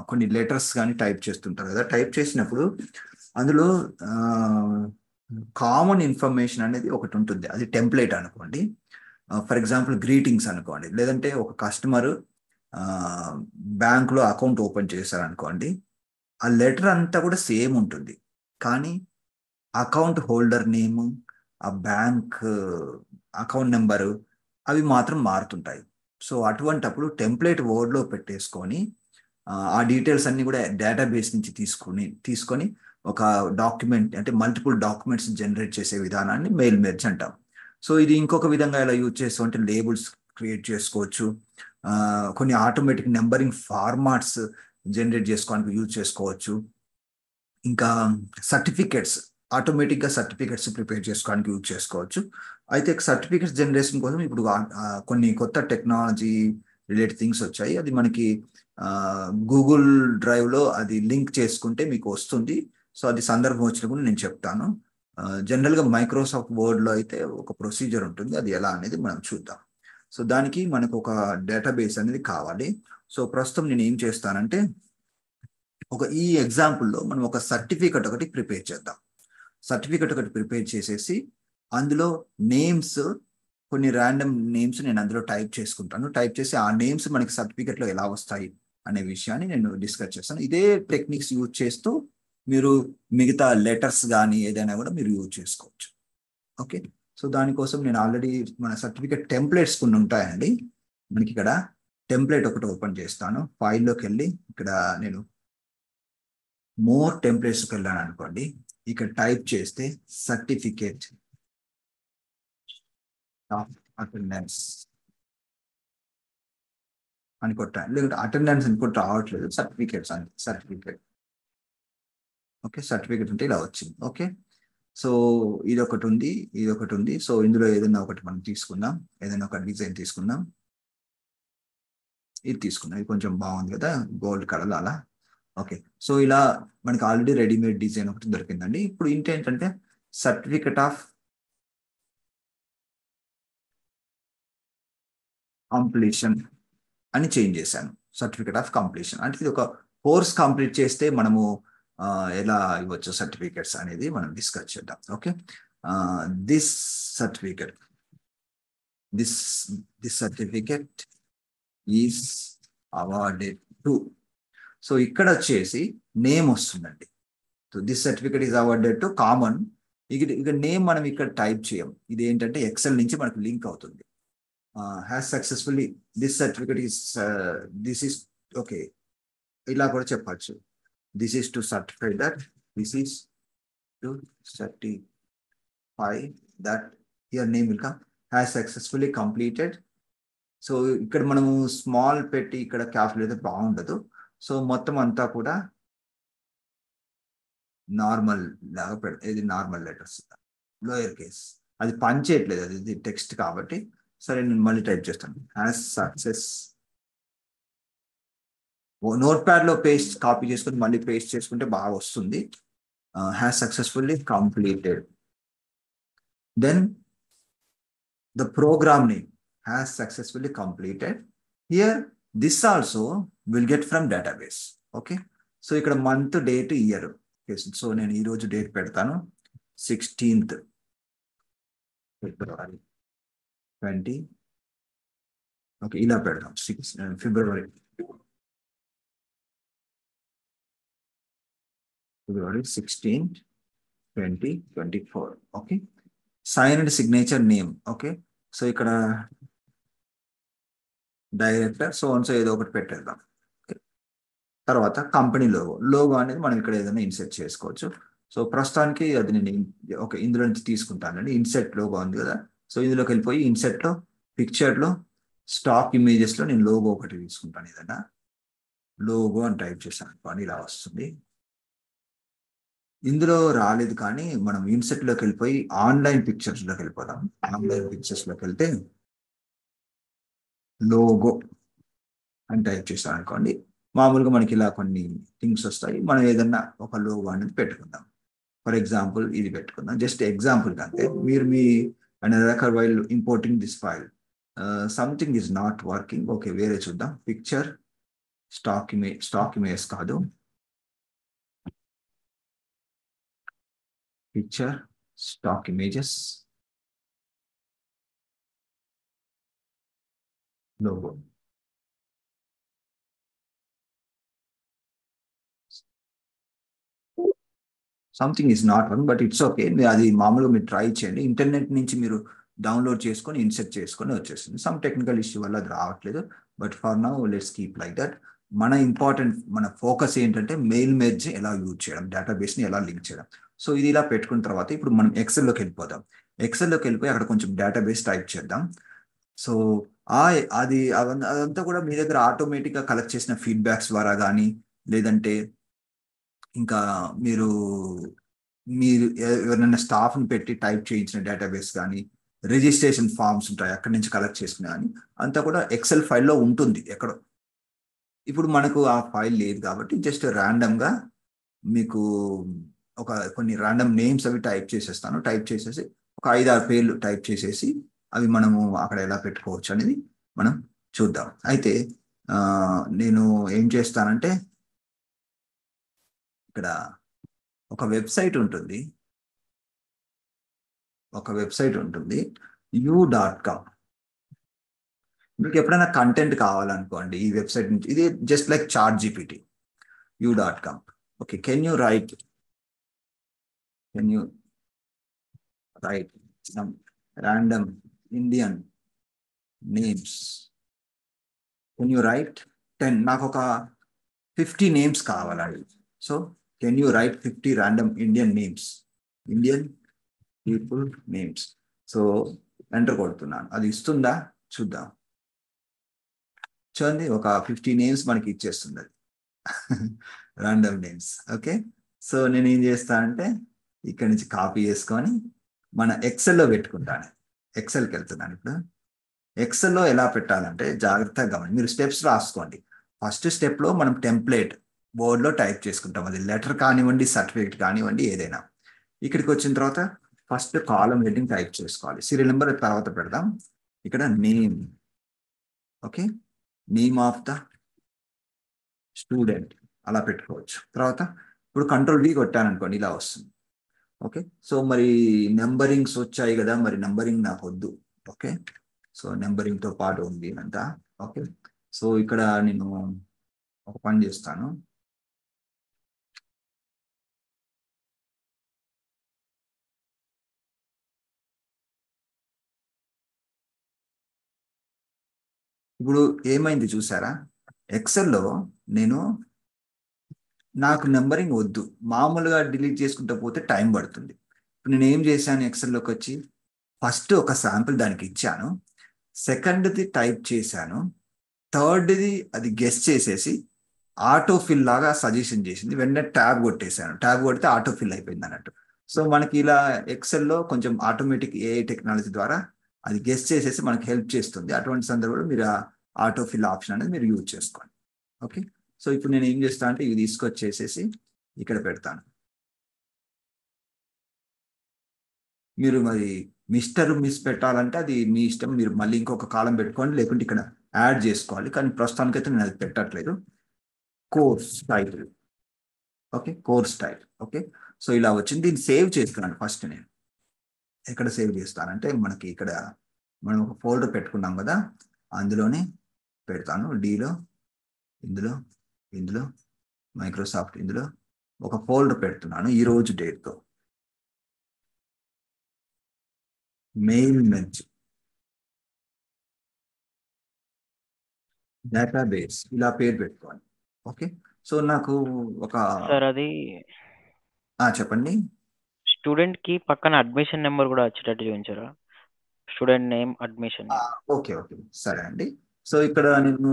కొన్ని లెటర్స్ కానీ టైప్ చేస్తుంటారు కదా. టైప్ చేసినప్పుడు అందులో కామన్ ఇన్ఫర్మేషన్ అనేది ఒకటి ఉంటుంది, అది టెంప్లెట్ అనుకోండి. ఫర్ ఎగ్జాంపుల్ గ్రీటింగ్స్ అనుకోండి, లేదంటే ఒక కస్టమర్ బ్యాంక్లో అకౌంట్ ఓపెన్ చేశారనుకోండి, ఆ లెటర్ అంతా కూడా సేమ్ ఉంటుంది, కానీ అకౌంట్ హోల్డర్ నేము, ఆ బ్యాంక్ అకౌంట్ నెంబరు అవి మాత్రం మారుతుంటాయి. సో అటువంటప్పుడు టెంప్లెట్ వర్డ్లో పెట్టేసుకొని ఆ డీటెయిల్స్ అన్ని కూడా డేటాబేస్ నుంచి తీసుకొని ఒక డాక్యుమెంట్, అంటే మల్టిపుల్ డాక్యుమెంట్స్ జనరేట్ చేసే విధానాన్ని మెయిల్ మెర్జ్ అంటాం. సో ఇది ఇంకొక విధంగా ఎలా యూజ్ చేస్తాం అంటే లేబుల్స్ క్రియేట్ చేసుకోవచ్చు, కొన్ని ఆటోమేటిక్ నెంబరింగ్ ఫార్మాట్స్ జనరేట్ చేసుకోవడానికి యూజ్ చేసుకోవచ్చు, ఇంకా సర్టిఫికెట్స్ ఆటోమేటిక్గా సర్టిఫికెట్స్ ప్రిపేర్ చేసుకోవడానికి యూజ్ చేసుకోవచ్చు. అయితే సర్టిఫికెట్స్ జనరేషన్ కోసం ఇప్పుడు కొన్ని కొత్త టెక్నాలజీ రిలేటెడ్ థింగ్స్ వచ్చాయి. అది మనకి గూగుల్ డ్రైవ్లో అది లింక్ చేసుకుంటే మీకు వస్తుంది. సో అది సందర్భం వచ్చినప్పుడు నేను చెప్తాను. జనరల్గా మైక్రోసాఫ్ట్ వర్డ్లో అయితే ఒక ప్రొసీజర్ ఉంటుంది, అది ఎలా అనేది మనం చూద్దాం. సో దానికి మనకు ఒక డేటాబేస్ అనేది కావాలి. సో ప్రస్తుతం నేను ఏం చేస్తానంటే ఈ ఎగ్జాంపుల్లో మనం ఒక సర్టిఫికెట్ ఒకటి ప్రిపేర్ చేద్దాం. సర్టిఫికెట్ ఒకటి ప్రిపేర్ చేసేసి అందులో నేమ్స్, కొన్ని ర్యాండమ్ నేమ్స్ నేను అందులో టైప్ చేసుకుంటాను. టైప్ చేసి ఆ నేమ్స్ మనకి సర్టిఫికెట్లో ఎలా వస్తాయి అనే విషయాన్ని నేను డిస్కస్ చేస్తాను. ఇదే టెక్నిక్స్ యూజ్ చేస్తూ మీరు మిగతా లెటర్స్ కానీ ఏదైనా కూడా మీరు యూజ్ చేసుకోవచ్చు. ఓకే, సో దానికోసం నేను ఆల్రెడీ మన సర్టిఫికెట్ టెంప్లెట్స్ కొన్ని ఉంటాయండి. మనకి ఇక్కడ టెంప్లెట్ ఒకటి ఓపెన్ చేస్తాను. ఫైల్లోకి వెళ్ళి ఇక్కడ నేను మోర్ టెంప్లెట్స్కి వెళ్ళాను అనుకోండి, ఇక్కడ టైప్ చేస్తే సర్టిఫికేట్ ఆఫ్ అటెండెన్స్ అని కొట్టాను, లేకుంటే అటెండెన్స్ అని కొట్టి రావట్లేదు, సర్టిఫికేట్స్ అని సర్టిఫికేట్. ఓకే, సర్టిఫికేట్ అంటే ఇలా వచ్చింది. ఓకే, సో ఇది ఒకటి ఉంది. సో ఇందులో ఏదైనా ఒకటి మనం తీసుకుందాం, ఏదైనా ఒక డిజైన్ తీసుకుందాం. ఇది తీసుకుందాం, ఇది కొంచెం బాగుంది కదా, గోల్డ్ కలర్ అలా. ఓకే, సో ఇలా మనకి ఆల్రెడీ రెడీమేడ్ డిజైన్ ఒకటి దొరికిందండి. ఇప్పుడు ఏంటంటే సర్టిఫికెట్ ఆఫ్ కంప్లీషన్ అని చేంజ్ చేశాను. సర్టిఫికెట్ ఆఫ్ కంప్లీషన్ అంటే ఇది ఒక కోర్స్ కంప్లీట్ చేస్తే మనము ఎలా ఇవ్వచ్చు సర్టిఫికెట్స్ అనేది మనం డిస్కస్ చేద్దాం. Okay, this certificate is awarded to. So ఇక్కడ వచ్చేసి నేమ్ వస్తుందండి. So this certificate is awarded to common. ఇక నేమ్ మనం ఇక్కడ టైప్ చేయం, ఇది ఏంటంటే ఎక్సెల్ నుంచి మనకు లింక్ అవుతుంది. Has successfully this certificate is this is okay, ఇలా కూడా చెప్పచ్చు. This is to certify that, this is to certify that your name will come has successfully completed. So ఇక్కడ మనము స్మాల్ పెట్టి ఇక్కడ క్యాపిటల్ అయితే బాగుండదు. సో మొత్తం అంతా కూడా నార్మల్ లాగా ఇది నార్మల్ లెటర్స్, లోయర్ కేస్. అది పనిచేయట్లేదు, అది టెక్స్ట్ కాబట్టి. సరే నేను మళ్ళీ టైప్ చేస్తాను, హ్యాస్ సక్సెస్. నోట్ ప్యాడ్ లో పేస్ట్ కాపీ చేసుకుని మళ్ళీ పేస్ట్ చేసుకుంటే బాగా వస్తుంది. Has successfully completed. Then the program name has successfully completed. Here this also will get from database. Okay, so ఇక్కడ మంత్, డేట్, ఇయర్. సో నేను ఈరోజు డేట్ పెడతాను 16th ఫిబ్రవరి 20. ఓకే, ఇలా పెడదాం ఫిబ్రవరి 16, 2024. Okay, sign and signature name. Okay, so ఇక్కడ director so ఏదో ఒకటి పెట్టేద్దాం. తర్వాత కంపెనీ లోగో అనేది మనం ఇక్కడ ఏదైనా ఇన్సెర్ట్ చేసుకోవచ్చు. సో ప్రస్తుతానికి అది నేను ఇందులో నుంచి తీసుకుంటానండి. ఇన్సెర్ట్ లోగో ఉంది కదా, సో ఇందులోకి వెళ్ళిపోయి ఇన్సెర్ట్లో పిక్చర్లో స్టాక్ ఇమేజెస్లో నేను లోగో ఒకటి తీసుకుంటాను. ఏదైనా లోగో అని టైప్ చేశాను అనుకోండి, ఇలా వస్తుంది. ఇందులో రాలేదు కానీ మనం ఇన్సెర్ట్లోకి వెళ్ళిపోయి ఆన్లైన్ పిక్చర్స్లోకి వెళ్ళిపోదాం. ఆన్లైన్ పిక్చర్స్లోకి వెళ్తే లోగో అని టైప్ చేశాను అనుకోండి, మామూలుగా మనకి ఇలా కొన్ని థింగ్స్ వస్తాయి. మనం ఏదన్నా ఒక లోగో అనేది పెట్టుకుందాం. ఫర్ ఎగ్జాంపుల్ ఇది పెట్టుకుందాం, జస్ట్ ఎగ్జాంపుల్ కంటే. మీరు me another while importing this file something is not working. Okay, వేరే చూద్దాం. పిక్చర్ స్టాక్ ఇమేజ్ కాదు, picture, stock images, logo. Something is not one, but it's okay. అది మామూలుగా మీరు ట్రై చేయండి. ఇంటర్నెట్ నుంచి మీరు డౌన్లోడ్ చేసుకొని ఇన్సెర్ట్ చేసుకొని వచ్చేస్తుంది. సమ్ టెక్నికల్ ఇష్యూ వల్ల అది రావట్లేదు, but for now let's keep like that. మన ఫోకస్ ఏంటంటే మెయిల్ మెర్జ్ ఎలా యూజ్ చేయడం, డేటాబేస్ని ఎలా లింక్ చేయడం. సో ఇది ఇలా పెట్టుకున్న తర్వాత ఇప్పుడు మనం ఎక్సెల్లోకి వెళ్ళిపోదాం. ఎక్సెల్లోకి వెళ్ళిపోయి అక్కడ కొంచెం డేటాబేస్ టైప్ చేద్దాం. సో అదంతా కూడా మీ దగ్గర ఆటోమేటిక్గా కలెక్ట్ చేసిన ఫీడ్బ్యాక్స్ ద్వారా కానీ, లేదంటే ఇంకా మీరు మీరు ఎవరైనా స్టాఫ్ని పెట్టి టైప్ చేయించిన డేటాబేస్ కానీ, రిజిస్ట్రేషన్ ఫామ్స్ ఉంటాయి అక్కడి నుంచి కలెక్ట్ చేసుకునే కానీ, అంతా కూడా ఎక్సెల్ ఫైల్లో ఉంటుంది ఎక్కడో. ఇప్పుడు మనకు ఆ ఫైల్ లేదు కాబట్టి జస్ట్ ర్యాండమ్గా మీకు కొన్ని ర్యాండమ్ నేమ్స్ అవి టైప్ చేసేస్తాను. టైప్ చేసేసి ఒక 5-6 పేర్లు టైప్ చేసేసి అవి మనము అక్కడ ఎలా పెట్టుకోవచ్చు అనేది మనం చూద్దాం. అయితే నేను ఏం చేస్తానంటే ఇక్కడ ఒక వెబ్సైట్ ఉంటుంది, u.com. మీకు ఎప్పుడైనా కంటెంట్ కావాలనుకోండి ఈ వెబ్సైట్ నుంచి, ఇది just like ChatGPT, u.com. Okay, can you right some random Indian names? Can you write 10? నాకు ఒక 50 నేమ్స్ కావాలండి. So can you write 50 random Indian people names? So enter కొడుతున్నాను, అది ఇస్తుందా చూద్దాం. చూడండి, ఒక 50 నేమ్స్ మనకి ఇచ్చేస్తుంది అది. Random names. ఓకే, సో నేను ఏం చేస్తానంటే ఇక్కడ నుంచి కాపీ చేసుకొని మన ఎక్సెల్లో పెట్టుకుంటాను. ఎక్సెల్కి వెళ్తున్నాను. ఇప్పుడు ఎక్సెల్లో ఎలా పెట్టాలంటే జాగ్రత్తగా గమని మీరు స్టెప్స్ రాసుకోండి. ఫస్ట్ స్టెప్లో మనం టెంప్లెట్ బోర్డ్లో టైప్ చేసుకుంటాం, అది లెటర్ కానివ్వండి, సర్టిఫికేట్ కానివ్వండి, ఏదైనా. ఇక్కడికి వచ్చిన తర్వాత ఫస్ట్ కాలం హెడ్డింగ్ టైప్ చేసుకోవాలి. సీరియల్ నెంబర్ తర్వాత పెడదాం. ఇక్కడ name, okay, name of the student అలా పెట్టుకోవచ్చు. తర్వాత ఇప్పుడు కంట్రోల్ V కొట్టాను అనుకోండి, ఇలా వస్తుంది. ఓకే, సో మరి నెంబరింగ్స్ వచ్చాయి కదా, మరి నెంబరింగ్ నాకు వద్దు. ఓకే, సో నెంబరింగ్తో పాటు ఉంది అంతా. ఓకే, సో ఇక్కడ నేను ఒక పని చేస్తాను. ఇప్పుడు ఏమైంది చూసారా, ఎక్సెల్లో నాకు నెంబరింగ్ వద్దు, మామూలుగా డిలీట్ చేసుకుంటూ పోతే టైం పడుతుంది. ఇప్పుడు నేను ఏం చేశాను, ఎక్సెల్లోకి వచ్చి ఫస్ట్ ఒక శాంపుల్ దానికి ఇచ్చాను, సెకండ్ది టైప్ చేశాను, థర్డ్ది అది గెస్ చేసేసి ఆటో ఫిల్ లాగా సజెషన్ చేసింది. వెంటనే ట్యాబ్ కొట్టేశాను, ట్యాబ్ కొడితే ఆటో ఫిల్ అయిపోయింది అన్నట్టు. సో మనకి ఇలా ఎక్సెల్లో కొంచెం ఆటోమేటిక్ AI టెక్నాలజీ ద్వారా అది గెస్ చేసేసి మనకి హెల్ప్ చేస్తుంది. అటువంటి సందర్భంలో మీరు ఆటో ఫిల్ ఆప్షన్ అనేది మీరు యూజ్ చేసుకోండి. ఓకే, సో ఇప్పుడు నేను ఏం చేస్తాను అంటే ఇది తీసుకొచ్చేసేసి ఇక్కడ పెడతాను. మీరు మరి మిస్ పెట్టాలంటే అది మీ ఇష్టం, మీరు మళ్ళీ ఇంకొక కాలం పెట్టుకోండి, లేకుంటే ఇక్కడ యాడ్ చేసుకోవాలి. కానీ ప్రస్తుతానికైతే నేను అది పెట్టట్లేదు. Course title, okay, course title. Okay, so ఇలా వచ్చింది. దీన్ని సేవ్ చేస్తున్నాను. ఫస్ట్ నేను ఎక్కడ సేవ్ చేస్తానంటే మనకి ఇక్కడ మనం ఒక ఫోల్డర్ పెట్టుకున్నాం కదా, అందులోనే పెడతాను. డీలో, ఇందులో మైక్రోసాఫ్ట్, ఇందులో ఒక ఫోల్డర్ పెడుతున్నాను ఈరోజు డేట్తో. మెయిల్ మెర్జ్ డేటాబేస్ ఇలా పేరు పెట్టుకోవాలి. ఓకే, సో నాకు ఒక సార్ అది చెప్పండి. స్టూడెంట్ కి పక్కన అడ్మిషన్ నెంబర్ కూడా వచ్చేటట్టు చూపించారా? Student name, admission name. Okay, సరే అండి. సో ఇక్కడ నేను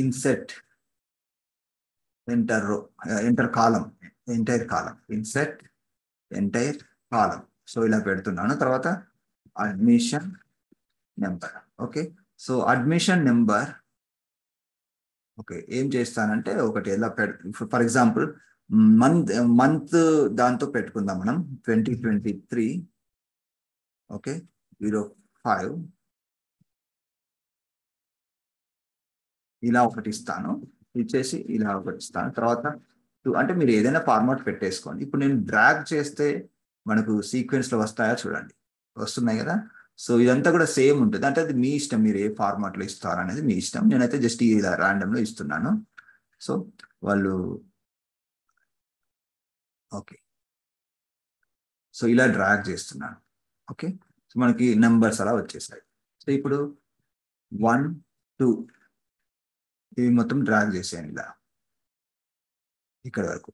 insert enter column, insert entire column. So ఇలా పెడుతున్నాను. తర్వాత admission number. Okay, so admission number okay ఏం చేస్తానంటే ఒకటి ఎలా ఫర్ ఎగ్జాంపుల్ మంత్ దాంతో పెట్టుకుందాం మనం 2023. ఓకే, 05 ఇలా ఒకటి ఇస్తాను, ఇచ్చేసి ఇలా ఒకటి ఇస్తాను. తర్వాత అంటే మీరు ఏదైనా ఫార్మాట్ పెట్టేసుకోండి. ఇప్పుడు నేను డ్రాగ్ చేస్తే మనకు సీక్వెన్స్లో వస్తాయా చూడండి, వస్తున్నాయి కదా. సో ఇదంతా కూడా సేమ్ ఉంటుంది, అంటే అది మీ ఇష్టం, మీరు ఏ ఫార్మాట్లో ఇస్తారు అనేది మీ ఇష్టం. నేనైతే జస్ట్ ఇలా ర్యాండమ్లో ఇస్తున్నాను. సో వాళ్ళు ఓకే, సో ఇలా డ్రాగ్ చేస్తున్నాను. ఓకే, సో మనకి నెంబర్స్ అలా వచ్చేసాయి. సో ఇప్పుడు 1 2 ఇవి మొత్తం డ్రాగ్ చేసేయండి ఇలా ఇక్కడ వరకు.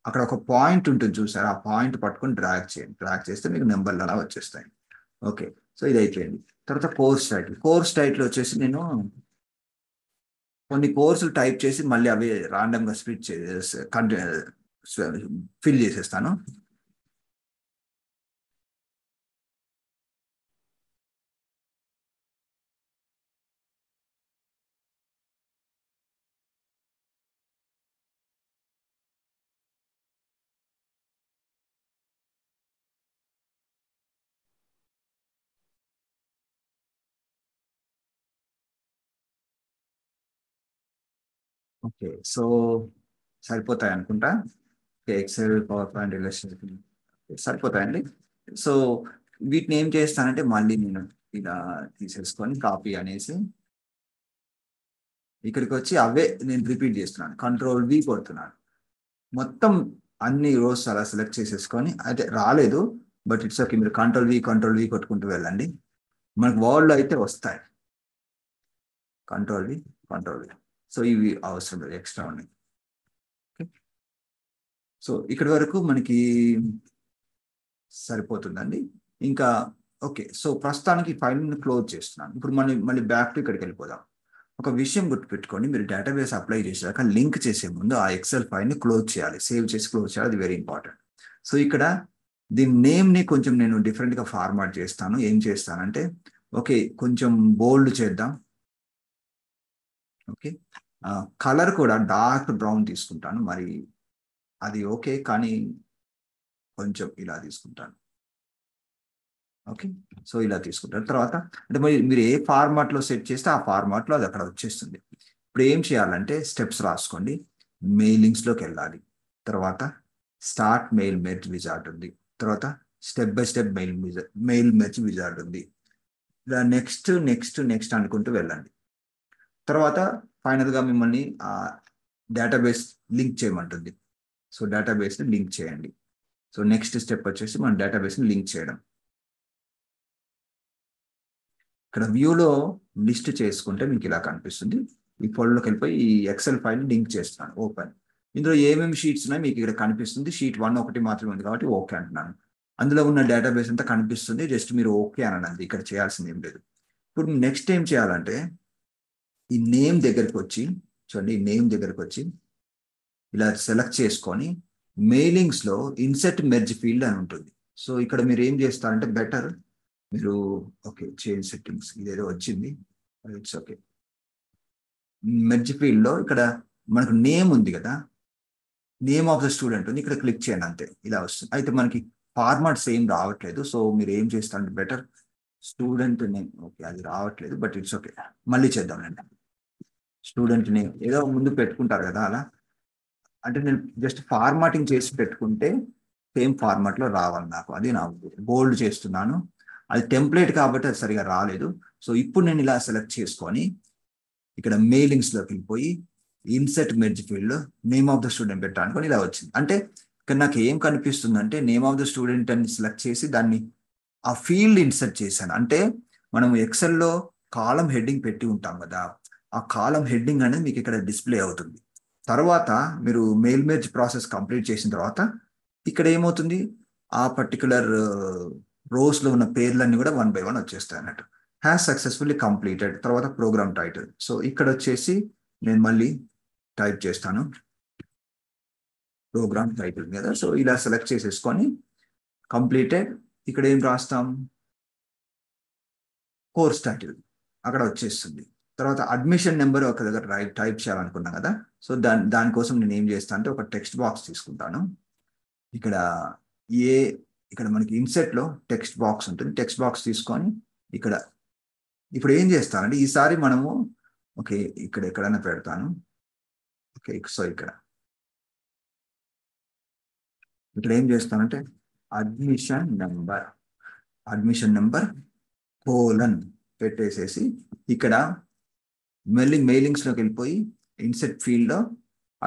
అక్కడ ఒక పాయింట్ ఉంటుంది చూసారా, ఆ పాయింట్ పట్టుకొని డ్రాగ్ చేయండి. డ్రాగ్ చేస్తే మీకు నెంబర్లు అలా వచ్చేస్తాయి. ఓకే, సో ఇది అయిపోయింది. తర్వాత కోర్స్ టైటిల్ వచ్చేసి నేను కొన్ని కోర్సులు టైప్ చేసి మళ్ళీ అవి రాండమ్గా స్ప్లిట్ చేసి ఫిల్ చేసేస్తాను. ఓకే, సో సరిపోతాయి అనుకుంటా. ఎక్సెల్, పవర్ పాయింట్, ఇలస్ట్రేషన్ సరిపోతాయండి. సో వీటిని ఏం చేస్తానంటే మళ్ళీ నేను ఇలా తీసేసుకొని కాపీ అనేసి ఇక్కడికి వచ్చి అవే నేను రిపీట్ చేస్తున్నాను. Ctrl+V కొడుతున్నాను. మొత్తం అన్ని రోస్ అలా సెలెక్ట్ చేసేసుకొని, అయితే రాలేదు బట్ ఇట్స్ ఓకే, మీరు Ctrl+V కొట్టుకుంటూ వెళ్ళండి. మనకు వర్డ్లో అయితే వస్తాయి. Ctrl+V. సో ఇవి అవసరం లేదు, ఎక్స్ట్రా ఉన్నాయి. సో ఇక్కడి వరకు మనకి సరిపోతుందండి. ఇంకా ఓకే, సో ప్రస్తుతానికి ఫైల్ని క్లోజ్ చేస్తున్నాను. ఇప్పుడు మళ్ళీ బ్యాక్ టు ఇక్కడికి వెళ్ళిపోదాం. ఒక విషయం గుర్తుపెట్టుకోండి, మీరు డేటాబేస్ అప్లై చేశాక లింక్ చేసే ముందు ఆ ఎక్సెల్ ఫైల్ని క్లోజ్ చేయాలి, సేవ్ చేసి క్లోజ్ చేయాలి, అది వెరీ ఇంపార్టెంట్. సో ఇక్కడ దీని నేమ్ని కొంచెం నేను డిఫరెంట్గా ఫార్మాట్ చేస్తాను. ఏం చేస్తానంటే ఓకే, కొంచెం బోల్డ్ చేద్దాం. ఓకే, కలర్ కూడా డార్క్ బ్రౌన్ తీసుకుంటాను, మరి అది ఓకే, కానీ కొంచెం ఇలా తీసుకుంటాను. ఓకే, సో ఇలా తీసుకుంటారు. తర్వాత అంటే మీరు ఏ ఫార్మాట్లో సెట్ చేస్తే ఆ ఫార్మాట్లో అది అక్కడ వచ్చేస్తుంది. ఇప్పుడు ఏం చేయాలంటే స్టెప్స్ రాసుకోండి. మెయిలింగ్స్లోకి వెళ్ళాలి, తర్వాత స్టార్ట్ మెయిల్ మెర్జ్ విజార్డ్ ఉంది, తర్వాత step by step mail merge wizard ఉంది. ఇలా నెక్స్ట్ అనుకుంటూ వెళ్ళండి. తర్వాత ఫైనల్గా మిమ్మల్ని డేటాబేస్ లింక్ చేయమంటుంది. సో డేటాబేస్ని లింక్ చేయండి. సో నెక్స్ట్ స్టెప్ వచ్చేసి మన డేటాబేస్ని లింక్ చేయడం. ఇక్కడ వ్యూలో లిస్ట్ చేసుకుంటే మీకు ఇలా కనిపిస్తుంది. ఈ ఫోల్డర్లోకి వెళ్ళిపోయి ఈ ఎక్సెల్ ఫైల్ లింక్ చేస్తున్నాను, ఓపెన్. ఇందులో ఏమేమి షీట్స్ ఉన్నాయో మీకు ఇక్కడ కనిపిస్తుంది. షీట్ 1 ఒకటి మాత్రమే ఉంది కాబట్టి ఓకే అంటున్నాను. అందులో ఉన్న డేటాబేస్ అంతా కనిపిస్తుంది, జస్ట్ మీరు ఓకే అనండి, ఇక్కడ చేయాల్సింది ఏం లేదు. ఇప్పుడు నెక్స్ట్ ఏం చేయాలంటే ఈ నేమ్ దగ్గరికి వచ్చి చూడండి, ఈ నేమ్ దగ్గరికి వచ్చి ఇలా సెలెక్ట్ చేసుకొని మెయిలింగ్స్లో ఇన్సెట్ మెర్జ్ ఫీల్డ్ అని ఉంటుంది. సో ఇక్కడ మీరు ఏం చేస్తారంటే బెటర్ మీరు ఓకే చేంజ్ సెట్టింగ్స్, ఇదేదో వచ్చింది, ఇట్స్ ఓకే. మెర్జ్ ఫీల్డ్లో ఇక్కడ మనకు నేమ్ ఉంది కదా, నేమ్ ఆఫ్ ద స్టూడెంట్ ఉంది, ఇక్కడ క్లిక్ చేయండి, అంతే ఇలా వస్తుంది. అయితే మనకి ఫార్మాట్ సేమ్ రావట్లేదు. సో మీరు ఏం చేస్తారంటే బెటర్ స్టూడెంట్ నేమ్, ఓకే అది రావట్లేదు బట్ ఇట్స్ ఓకే, మళ్ళీ చేద్దామండి. స్టూడెంట్ నేమ్ ఏదో ముందు పెట్టుకుంటారు కదా, అలా అంటే నేను జస్ట్ ఫార్మాటింగ్ చేసి పెట్టుకుంటే సేమ్ ఫార్మాట్లో రావాలి నాకు, అది నా బోల్డ్ చేస్తున్నాను. అది టెంప్లెట్ కాబట్టి అది సరిగా రాలేదు. సో ఇప్పుడు నేను ఇలా సెలెక్ట్ చేసుకొని ఇక్కడ మెయిలింగ్స్లోకి వెళ్ళిపోయి ఇన్సెట్ మెర్జ్ ఫీల్డ్లో నేమ్ ఆఫ్ ద స్టూడెంట్ పెట్టానుకొని ఇలా వచ్చింది. అంటే ఇక్కడ నాకు ఏం కనిపిస్తుంది అంటే నేమ్ ఆఫ్ ద స్టూడెంట్ అని సెలెక్ట్ చేసి దాన్ని ఆ ఫీల్డ్ ఇన్సర్ట్ చేశాను. అంటే మనం ఎక్సెల్లో కాలం హెడ్డింగ్ పెట్టి ఉంటాం కదా, ఆ కాలం హెడ్డింగ్ అనేది మీకు ఇక్కడ డిస్ప్లే అవుతుంది. తర్వాత మీరు మెయిల్ మెర్జ్ ప్రాసెస్ కంప్లీట్ చేసిన తర్వాత ఇక్కడ ఏమవుతుంది, ఆ పర్టికులర్ రోస్లో ఉన్న పేర్లన్నీ కూడా 1 by 1 వచ్చేస్తాయి అన్నట్టు. హ్యాస్ సక్సెస్ఫుల్లీ కంప్లీటెడ్, తర్వాత ప్రోగ్రామ్ టైటిల్. సో ఇక్కడ వచ్చేసి నేను మళ్ళీ టైప్ చేస్తాను ప్రోగ్రామ్ టైటిల్ మీద. సో ఇలా సెలెక్ట్ చేసేసుకొని కంప్లీటెడ్, ఇక్కడ ఏం రాస్తాం, కోర్స్ టైటిల్ అక్కడ వచ్చేస్తుంది. తర్వాత అడ్మిషన్ నెంబర్ ఒక దగ్గర టైప్ చేయాలనుకున్నాం కదా, సో దానికోసం నేను ఏం చేస్తాను అంటే ఒక టెక్స్ట్ బాక్స్ తీసుకుంటాను. ఇక్కడ మనకి ఇన్సెట్లో టెక్స్ట్ బాక్స్ ఉంటుంది, టెక్స్ట్ బాక్స్ తీసుకొని ఇక్కడ ఇప్పుడు ఏం చేస్తానంటే ఈసారి మనము ఓకే, ఇక్కడ ఎక్కడైనా పెడతాను. ఓకే, సో ఇక్కడ ఏం చేస్తానంటే అడ్మిషన్ నెంబర్ కోలన్ పెట్టేసేసి ఇక్కడ మళ్ళీ మెయిలింగ్స్లోకి వెళ్ళిపోయి ఇన్సెట్ ఫీల్డ్లో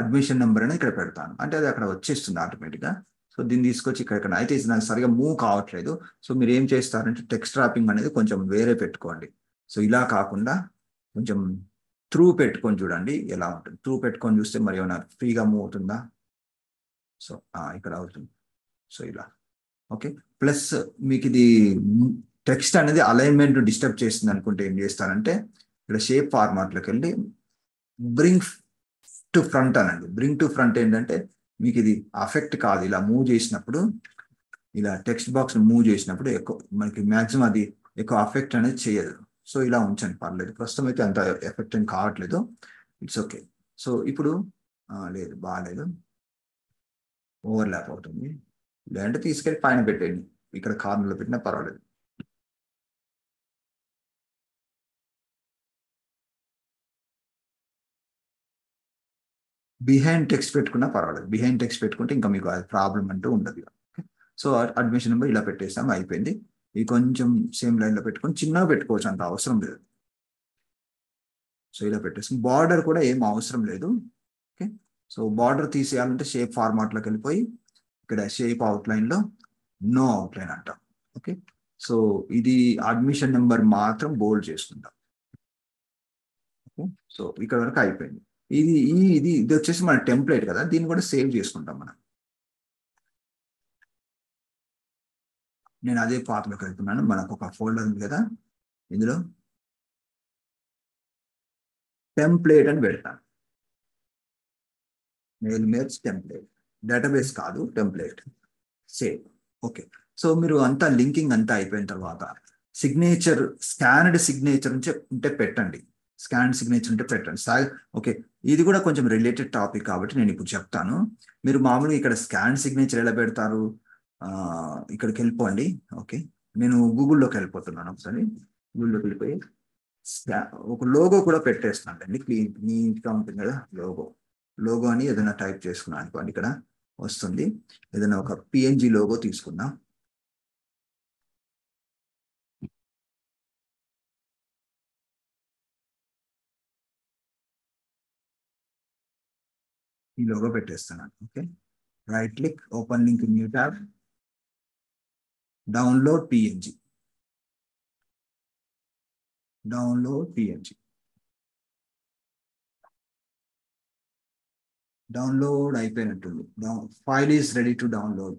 అడ్మిషన్ నెంబర్ అనేది ఇక్కడ పెడతాను. అంటే అది అక్కడ వచ్చేస్తుంది ఆటోమేటిక్గా. సో దీన్ని తీసుకొచ్చి ఇక్కడ అయితే ఇది నాకు సరిగా మూవ్ కావట్లేదు. సో మీరు ఏం చేస్తారంటే టెక్స్ట్ ర్యాపింగ్ అనేది కొంచెం వేరే పెట్టుకోండి. సో ఇలా కాకుండా కొంచెం త్రూ పెట్టుకొని చూడండి ఎలా ఉంటుంది. త్రూ పెట్టుకొని చూస్తే మరి ఏమైనా ఫ్రీగా మూవ్ అవుతుందా? సో ఇక్కడ అవుతుంది. సో ఇలా ఓకే. ప్లస్ మీకు ఇది టెక్స్ట్ అనేది అలైన్మెంట్ డిస్టర్బ్ చేస్తుంది అనుకుంటే ఏం చేస్తారంటే ఇక్కడ షేప్ ఫార్మాట్లోకి వెళ్ళి బ్రింగ్ టు ఫ్రంట్ అనండి. బ్రింగ్ టు ఫ్రంట్ ఏంటంటే మీకు ఇది అఫెక్ట్ కాదు. ఇలా మూవ్ చేసినప్పుడు, ఇలా టెక్స్ట్ బాక్స్ మూవ్ చేసినప్పుడు ఎక్కువ మనకి మ్యాక్సిమం అది ఎక్కువ అఫెక్ట్ అనేది చేయదు. సో ఇలా ఉంచండి, పర్లేదు. ప్రస్తుతం అయితే అంత ఎఫెక్ట్ ఏం కావట్లేదు, ఇట్స్ ఓకే. సో ఇప్పుడు లేదు, బాగాలేదు, ఓవర్లాప్ అవుతుంది. లేదంటే తీసుకెళ్ళి పైన పెట్టండి, ఇక్కడ కార్నర్లో పెట్టినా పర్వాలేదు. బిహైండ్ టెక్స్ట్ పెట్టుకున్నా పర్వాలేదు. బిహైండ్ టెక్స్ట్ పెట్టుకుంటే ఇంకా మీకు అది ప్రాబ్లం అంటూ ఉండదు. సో అడ్మిషన్ నెంబర్ ఇలా పెట్టేస్తాం, అయిపోయింది. ఇది కొంచెం సేమ్ లైన్లో పెట్టుకొని చిన్నగా పెట్టుకోవచ్చు, అంత అవసరం లేదు. సో ఇలా పెట్టేస్తాం. బార్డర్ కూడా ఏం అవసరం లేదు. ఓకే, సో బార్డర్ తీసేయాలంటే షేప్ ఫార్మాట్లోకి వెళ్ళిపోయి ఇక్కడ షేప్ అవుట్లైన్లో నో అవుట్లైన్ అంటాం. ఓకే, సో ఇది అడ్మిషన్ నెంబర్ మాత్రం బోల్డ్ చేసుకుంటాం. ఓకే, సో ఇక్కడ వరకు అయిపోయింది. ఇది వచ్చేసి మన టెంప్లేట్ కదా, దీన్ని కూడా సేవ్ చేసుకుంటాం మనం. నేను అదే పాత్రలోకి వెళ్తున్నాను. మనకు ఒక ఫోల్డర్ ఉంది కదా, ఇందులో టెంప్లేట్ అని పెడతాను. మెయిల్స్ టెంప్లేట్, డేటాబేస్ కాదు, టెంప్లేట్. సేవ్. ఓకే, సో మీరు అంతా లింకింగ్ అంతా అయిపోయిన తర్వాత సిగ్నేచర్, స్కాన్డ్ సిగ్నేచర్ ఉంటే పెట్టండి. స్కాన్డ్ సిగ్నేచర్ ఉంటే పెట్టండి. ఓకే, ఇది కూడా కొంచెం రిలేటెడ్ టాపిక్ కాబట్టి నేను ఇప్పుడు చెప్తాను. మీరు మామూలుగా ఇక్కడ స్కాన్ సిగ్నేచర్ ఎలా పెడతారు? ఇక్కడికి వెళ్ళిపోండి. ఓకే, నేను గూగుల్లోకి వెళ్ళిపోతున్నాను. ఒకసారి గూగుల్లోకి వెళ్ళిపోయి ఒక లోగో కూడా పెట్టేస్తున్నాను అండి. నీట్గా ఉంటుంది కదా లోగో అని ఏదైనా టైప్ చేసుకున్నాను అనుకోండి, ఇక్కడ వస్తుంది. ఏదైనా ఒక పిఎన్జి లోగో తీసుకుందాం. ఈ లోగో పెట్టేస్తున్నాను. Okay, right click, open link, new tab, download PNG. Download అయిపోయినట్టుంది. File is ready to download.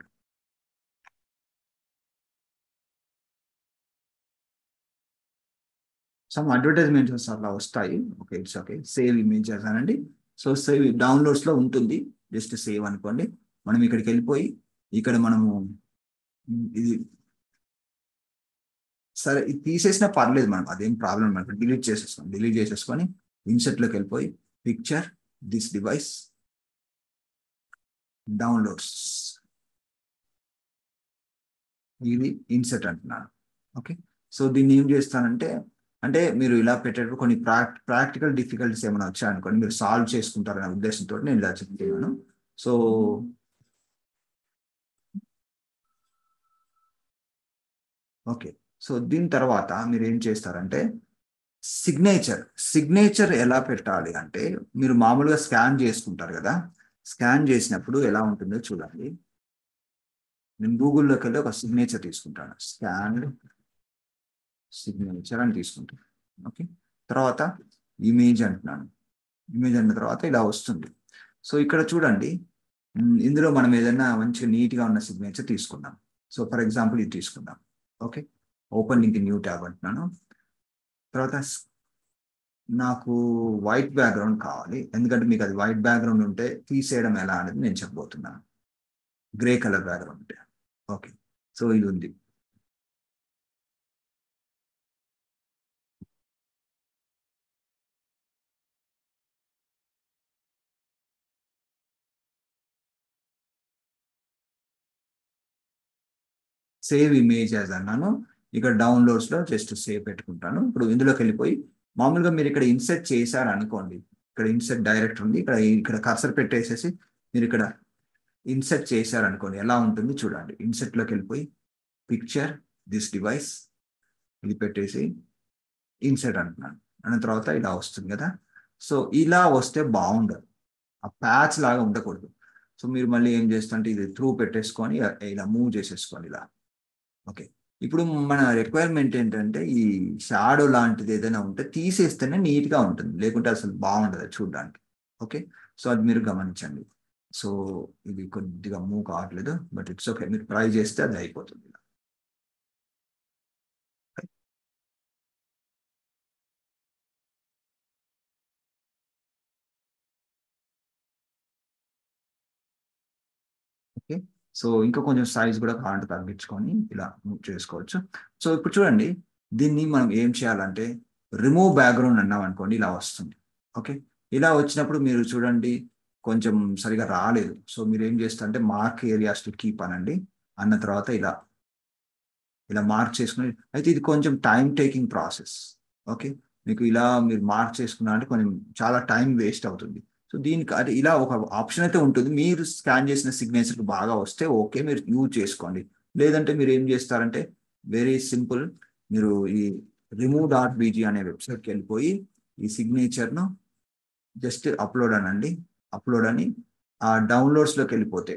Some advertisements అలా వస్తాయి. Okay, it's okay. Save image చేశానండి. సో సేవ్ డౌన్లోడ్స్లో ఉంటుంది, జస్ట్ సేవ్ అనుకోండి. మనం ఇక్కడికి వెళ్ళిపోయి ఇక్కడ మనము ఇది సరే ఇది తీసేసినా పర్లేదు, మనం అదేం ప్రాబ్లం మనకు. డిలీట్ చేసేసుకొని ఇన్సెట్లోకి వెళ్ళిపోయి పిక్చర్, దిస్ డివైస్, డౌన్లోడ్స్, ఇది ఇన్సెట్ అంటున్నాను. ఓకే, సో దీన్ని ఏం చేస్తానంటే, అంటే మీరు ఇలా పెట్టేటప్పుడు కొన్ని ప్రాక్టికల్ డిఫికల్టీస్ ఏమైనా వచ్చాయనుకోండి, మీరు సాల్వ్ చేసుకుంటారనే ఉద్దేశంతో నేను ఇలా చెప్తున్నాను. సో ఓకే, సో దీని తర్వాత మీరు ఏం చేస్తారంటే సిగ్నేచర్ ఎలా పెట్టాలి అంటే, మీరు మామూలుగా స్కాన్ చేసుకుంటారు కదా, స్కాన్ చేసినప్పుడు ఎలా ఉంటుందో చూడండి. నేను గూగుల్లోకి వెళ్ళి ఒక సిగ్నేచర్ తీసుకుంటాను, స్కాన్ సిగ్నేచర్ అని తీసుకుంటాను. ఓకే, తర్వాత ఇమేజ్ అంటున్నాను. ఇమేజ్ అన్న తర్వాత ఇలా వస్తుంది. సో ఇక్కడ చూడండి, ఇందులో మనం ఏదైనా మంచిగా నీట్గా ఉన్న సిగ్నేచర్ తీసుకుందాం. సో ఫర్ ఎగ్జాంపుల్ ఇది తీసుకుందాం. Okay, open link new tab అంటున్నాను. తర్వాత నాకు వైట్ బ్యాక్గ్రౌండ్ కావాలి, ఎందుకంటే మీకు అది వైట్ బ్యాక్గ్రౌండ్ ఉంటే తీసేయడం ఎలా అనేది నేను చెప్పబోతున్నాను. గ్రే కలర్ బ్యాక్గ్రౌండ్ ఉంటే. ఓకే, సో ఇది ఉంది. సేవ్ ఇమేజ్ యాజ్ అన్నాను. ఇక్కడ డౌన్లోడ్స్లో జస్ట్ సేవ్ పెట్టుకుంటాను. ఇప్పుడు ఇందులోకి వెళ్ళిపోయి మామూలుగా మీరు ఇక్కడ ఇన్సర్ట్ చేశారు అనుకోండి, ఇక్కడ ఇన్సర్ట్ డైరెక్ట్ ఉంది, ఇక్కడ కర్సర్ పెట్టేసేసి మీరు ఇక్కడ ఇన్సర్ట్ చేశారు అనుకోండి, ఎలా ఉంటుంది చూడండి. ఇన్సర్ట్లోకి వెళ్ళిపోయి పిక్చర్ దిస్ డివైస్ ఇది పెట్టేసి ఇన్సర్ట్ అంటున్నాను, అన్న తర్వాత ఇలా వస్తుంది కదా. సో ఇలా వస్తే బాగుండదు, ఆ ప్యాచ్ లాగా ఉండకూడదు. సో మీరు మళ్ళీ ఏం చేస్తుంటే ఇది త్రూ పెట్టేసుకొని ఇలా మూవ్ చేసేసుకోండి ఇలా. ఓకే, ఇప్పుడు మన రిక్వైర్మెంట్ ఏంటంటే ఈ షాడో లాంటిది ఏదైనా ఉంటే తీసేస్తేనే నీట్గా ఉంటుంది, లేకుంటే అసలు బాగుండదు చూడడానికి. ఓకే, సో అది మీరు గమనించండి. సో ఇది కొద్దిగా మూవ్ కావట్లేదు, బట్ ఇట్స్ ఓకే, మీరు ట్రై చేస్తే అది అయిపోతుంది. ఓకే, సో ఇంకా కొంచెం సైజ్ కూడా కావాలంటే తగ్గించుకొని ఇలా మూవ్ చేసుకోవచ్చు. సో ఇప్పుడు చూడండి, దీన్ని మనం ఏం చేయాలంటే రిమూవ్ బ్యాక్గ్రౌండ్ అన్నాం అనుకోండి, ఇలా వస్తుంది. ఓకే, ఇలా వచ్చినప్పుడు మీరు చూడండి కొంచెం సరిగా రాలేదు. సో మీరు ఏం చేస్తారంటే మార్క్ ఏరియాస్ టు కీప్ అనండి, అన్న తర్వాత ఇలా ఇలా మార్క్ చేసుకుని, అయితే ఇది కొంచెం టైం టేకింగ్ ప్రాసెస్. ఓకే, మీకు ఇలా మీరు మార్క్ చేసుకున్నా అంటే కొంచెం చాలా టైం వేస్ట్ అవుతుంది. సో దీనికి అది ఇలా ఒక ఆప్షన్ అయితే ఉంటుంది, మీరు స్కాన్ చేసిన సిగ్నేచర్ బాగా వస్తే ఓకే మీరు యూజ్ చేసుకోండి. లేదంటే మీరు ఏం చేస్తారంటే వెరీ సింపుల్, మీరు ఈ remove.bg అనే వెబ్సైట్కి వెళ్ళిపోయి ఈ సిగ్నేచర్ను జస్ట్ అప్లోడ్ అనండి. అప్లోడ్ అని ఆ డౌన్లోడ్స్లోకి వెళ్ళిపోతే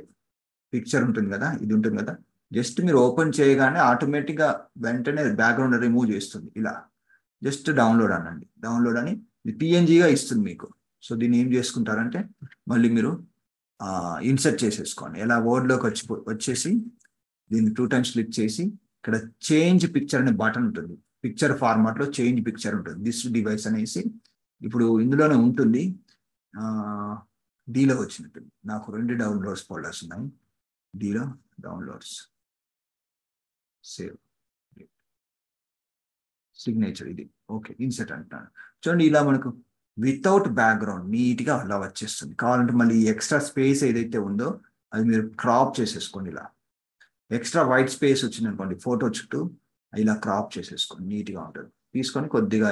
పిక్చర్ ఉంటుంది కదా, ఇది ఉంటుంది కదా, జస్ట్ మీరు ఓపెన్ చేయగానే ఆటోమేటిక్గా వెంటనే బ్యాక్గ్రౌండ్ రిమూవ్ చేస్తుంది. ఇలా జస్ట్ డౌన్లోడ్ అనండి, డౌన్లోడ్ అని ఇది పిఎన్జిగా ఇస్తుంది మీకు. సో దీన్ని ఏం చేసుకుంటారంటే మళ్ళీ మీరు ఇన్సర్ట్ చేసేసుకోండి. ఎలా వర్డ్లోకి వచ్చేసి దీన్ని 2 times క్లిక్ చేసి ఇక్కడ చేంజ్ పిక్చర్ అనే బటన్ ఉంటుంది, పిక్చర్ ఫార్మాట్లో చేంజ్ పిక్చర్ ఉంటుంది, దిస్ డివైస్ అనేసి ఇప్పుడు ఇందులోనే ఉంటుంది. డీలో వచ్చినట్టు నాకు 2 డౌన్లోడ్స్ ఫోల్డర్స్ ఉన్నాయి, డీలో డౌన్లోడ్స్, సేవ్ సిగ్నేచర్ ఇది. ఓకే, ఇన్సర్ట్ అంటాను చూడండి. ఇలా మనకు వితౌట్ బ్యాక్గ్రౌండ్ నీట్గా అలా వచ్చేస్తుంది. కావాలంటే మళ్ళీ ఎక్స్ట్రా స్పేస్ ఏదైతే ఉందో అది మీరు క్రాప్ చేసేసుకోండి. ఇలా ఎక్స్ట్రా వైట్ స్పేస్ వచ్చింది అనుకోండి ఫోటో చుట్టూ, ఇలా క్రాప్ చేసేసుకోండి, నీట్గా ఉంటుంది. తీసుకొని కొద్దిగా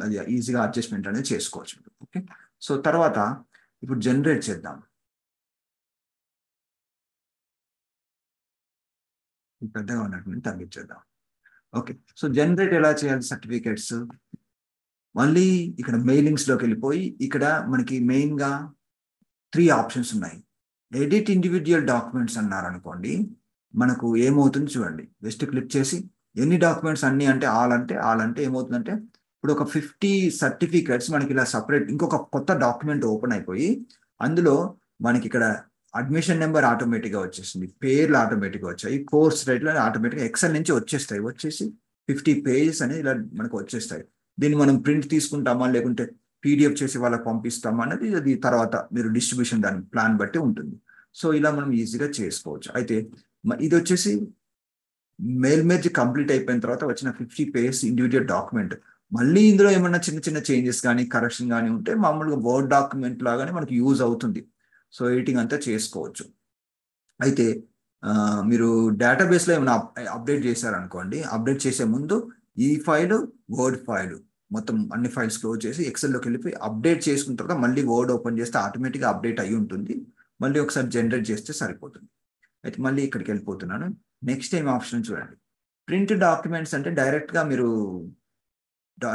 అది ఈజీగా అడ్జస్ట్మెంట్ అనేది చేసుకోవచ్చు. ఓకే, సో తర్వాత ఇప్పుడు జనరేట్ చేద్దాం. పెద్దగా ఉన్నటువంటి తగ్గించేద్దాం. ఓకే, సో జనరేట్ ఎలా చేయాలి సర్టిఫికేట్స్, మళ్ళీ ఇక్కడ మెయిలింగ్స్లోకి వెళ్ళిపోయి ఇక్కడ మనకి మెయిన్గా 3 ఆప్షన్స్ ఉన్నాయి. ఎడిట్ ఇండివిజువల్ డాక్యుమెంట్స్ అన్నారు అనుకోండి, మనకు ఏమవుతుంది చూడండి, జస్ట్ క్లిక్ చేసి ఎన్ని డాక్యుమెంట్స్ అన్ని అంటే ఆల్ అంటే ఏమవుతుందంటే ఇప్పుడు ఒక 50 సర్టిఫికేట్స్ మనకి ఇలా సపరేట్ ఇంకొక కొత్త డాక్యుమెంట్ ఓపెన్ అయిపోయి అందులో మనకి ఇక్కడ అడ్మిషన్ నెంబర్ ఆటోమేటిక్గా వచ్చేసింది, పేర్లు ఆటోమేటిక్గా వచ్చాయి, కోర్స్ రేట్లు ఆటోమేటిక్గా ఎక్సెల్ నుంచి వచ్చేసి 50 పేజెస్ అనేది ఇలా మనకు వచ్చేస్తాయి. దీన్ని మనం ప్రింట్ తీసుకుంటామా లేకుంటే పీడిఎఫ్ చేసి వాళ్ళకి పంపిస్తామా అనేది అది తర్వాత మీరు డిస్ట్రిబ్యూషన్ దాని ప్లాన్ బట్టి ఉంటుంది. సో ఇలా మనం ఈజీగా చేసుకోవచ్చు. అయితే ఇది వచ్చేసి మెయిల్ మెర్జ్ కంప్లీట్ అయిపోయిన తర్వాత వచ్చిన 50 పేజెస్ ఇండివిజువల్ డాక్యుమెంట్. మళ్ళీ ఇందులో ఏమన్నా చిన్న చిన్న చేంజెస్ కానీ కరెక్షన్ కానీ ఉంటే మామూలుగా వర్డ్ డాక్యుమెంట్ లాగానే మనకి యూజ్ అవుతుంది. సో ఎడిటింగ్ అంతా చేసుకోవచ్చు. అయితే మీరు డేటాబేస్లో ఏమైనా అప్డేట్ చేశారనుకోండి, అప్డేట్ చేసే ముందు ఈ ఫైలు వర్డ్ ఫైలు మొత్తం అన్ని ఫైల్స్ క్లోజ్ చేసి ఎక్సెల్లోకి వెళ్ళిపోయి అప్డేట్ చేసుకున్న తర్వాత మళ్ళీ వర్డ్ ఓపెన్ చేస్తే ఆటోమేటిక్గా అప్డేట్ అయ్యి ఉంటుంది. మళ్ళీ ఒకసారి జనరేట్ చేస్తే సరిపోతుంది. అయితే మళ్ళీ ఇక్కడికి వెళ్ళిపోతున్నాను. నెక్స్ట్ ఏం ఆప్షన్ చూడండి, ప్రింట్ డాక్యుమెంట్స్ అంటే డైరెక్ట్గా మీరు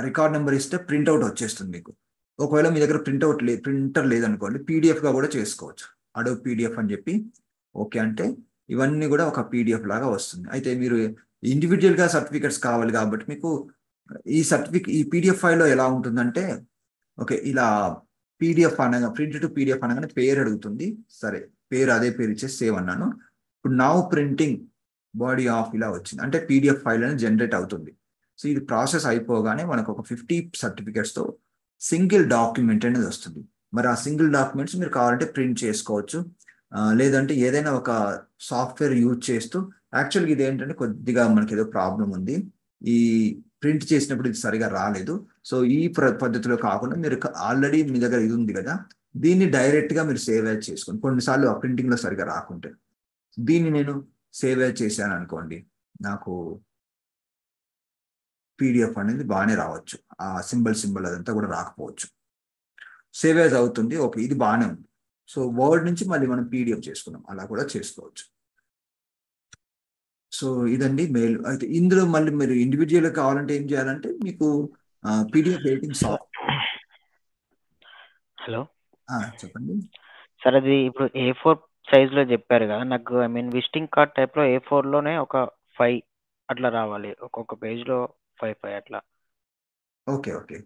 రికార్డ్ నెంబర్ ఇస్తే ప్రింట్అవుట్ వచ్చేస్తుంది మీకు. ఒకవేళ మీ దగ్గర ప్రింటర్ లేదనుకోండి, పీడిఎఫ్గా కూడా చేసుకోవచ్చు. అడోబ్ పీడిఎఫ్ అని చెప్పి ఓకే అంటే ఇవన్నీ కూడా ఒక పీడిఎఫ్ లాగా వస్తుంది. అయితే మీరు ఇండివిజువల్గా సర్టిఫికెట్స్ కావాలి కాబట్టి మీకు ఈ పీడిఎఫ్ ఫైల్లో ఎలా ఉంటుందంటే ఓకే ఇలా పీడిఎఫ్ అనగా ప్రింట్ టు పీడిఎఫ్ అనగానే పేరు అడుగుతుంది. సరే పేరు అదే పేరు ఇచ్చేసి సేవ్ అన్నాను. ఇప్పుడు నౌ ప్రింటింగ్ బాడీ ఆఫ్ ఇలా వచ్చింది అంటే పీడిఎఫ్ ఫైల్ అనేది జనరేట్ అవుతుంది. సో ఇది ప్రాసెస్ అయిపోగానే మనకు ఒక 50 సర్టిఫికెట్స్తో సింగిల్ డాక్యుమెంట్ అనేది వస్తుంది. మరి ఆ సింగిల్ డాక్యుమెంట్స్ మీరు కావాలంటే ప్రింట్ చేసుకోవచ్చు, లేదంటే ఏదైనా ఒక సాఫ్ట్వేర్ యూజ్ చేస్తూ. యాక్చువల్గా ఇది ఏంటంటే కొద్దిగా మనకి ఏదో ప్రాబ్లం ఉంది, ఈ ప్రింట్ చేసినప్పుడు ఇది సరిగా రాలేదు. సో ఈ పద్ధతిలో కాకుండా మీరు ఆల్రెడీ మీ దగ్గర ఇది ఉంది కదా, దీన్ని డైరెక్ట్గా మీరు సేవ్ యాజ్ చేసుకోండి. కొన్నిసార్లు ఆ ప్రింటింగ్లో సరిగా రాకుంటే దీన్ని నేను సేవ్ యాజ్ చేశాను అనుకోండి, నాకు పీడిఎఫ్ అనేది బాగానే రావచ్చు, ఆ సింబల్ అదంతా కూడా రాకపోవచ్చు. సేవ్ యాజ్ అవుతుంది, ఓకే ఇది బాగానే ఉంది. సో వర్డ్ నుంచి మళ్ళీ మనం పీడిఎఫ్ చేసుకున్నాం, అలా కూడా చేసుకోవచ్చు. సో ఇదండి మెయిల్. అయితే ఇందులో మళ్ళీ మీరు ఇండివిజువల్ కావాలంటే ఏం చేయాలంటే మీకు PDF editing sir soft. Hello చెప్పండి. సార్, అది ఇప్పుడు A4 సైజ్లో చెప్పారు కదా, నాకు ఐ మీన్ విజిటింగ్ కార్డ్ టైప్లో A4లోనే ఒక 5 అట్లా రావాలి, ఒక్కొక్క పేజ్లో 5 అట్లా. ఓకే ఓకే,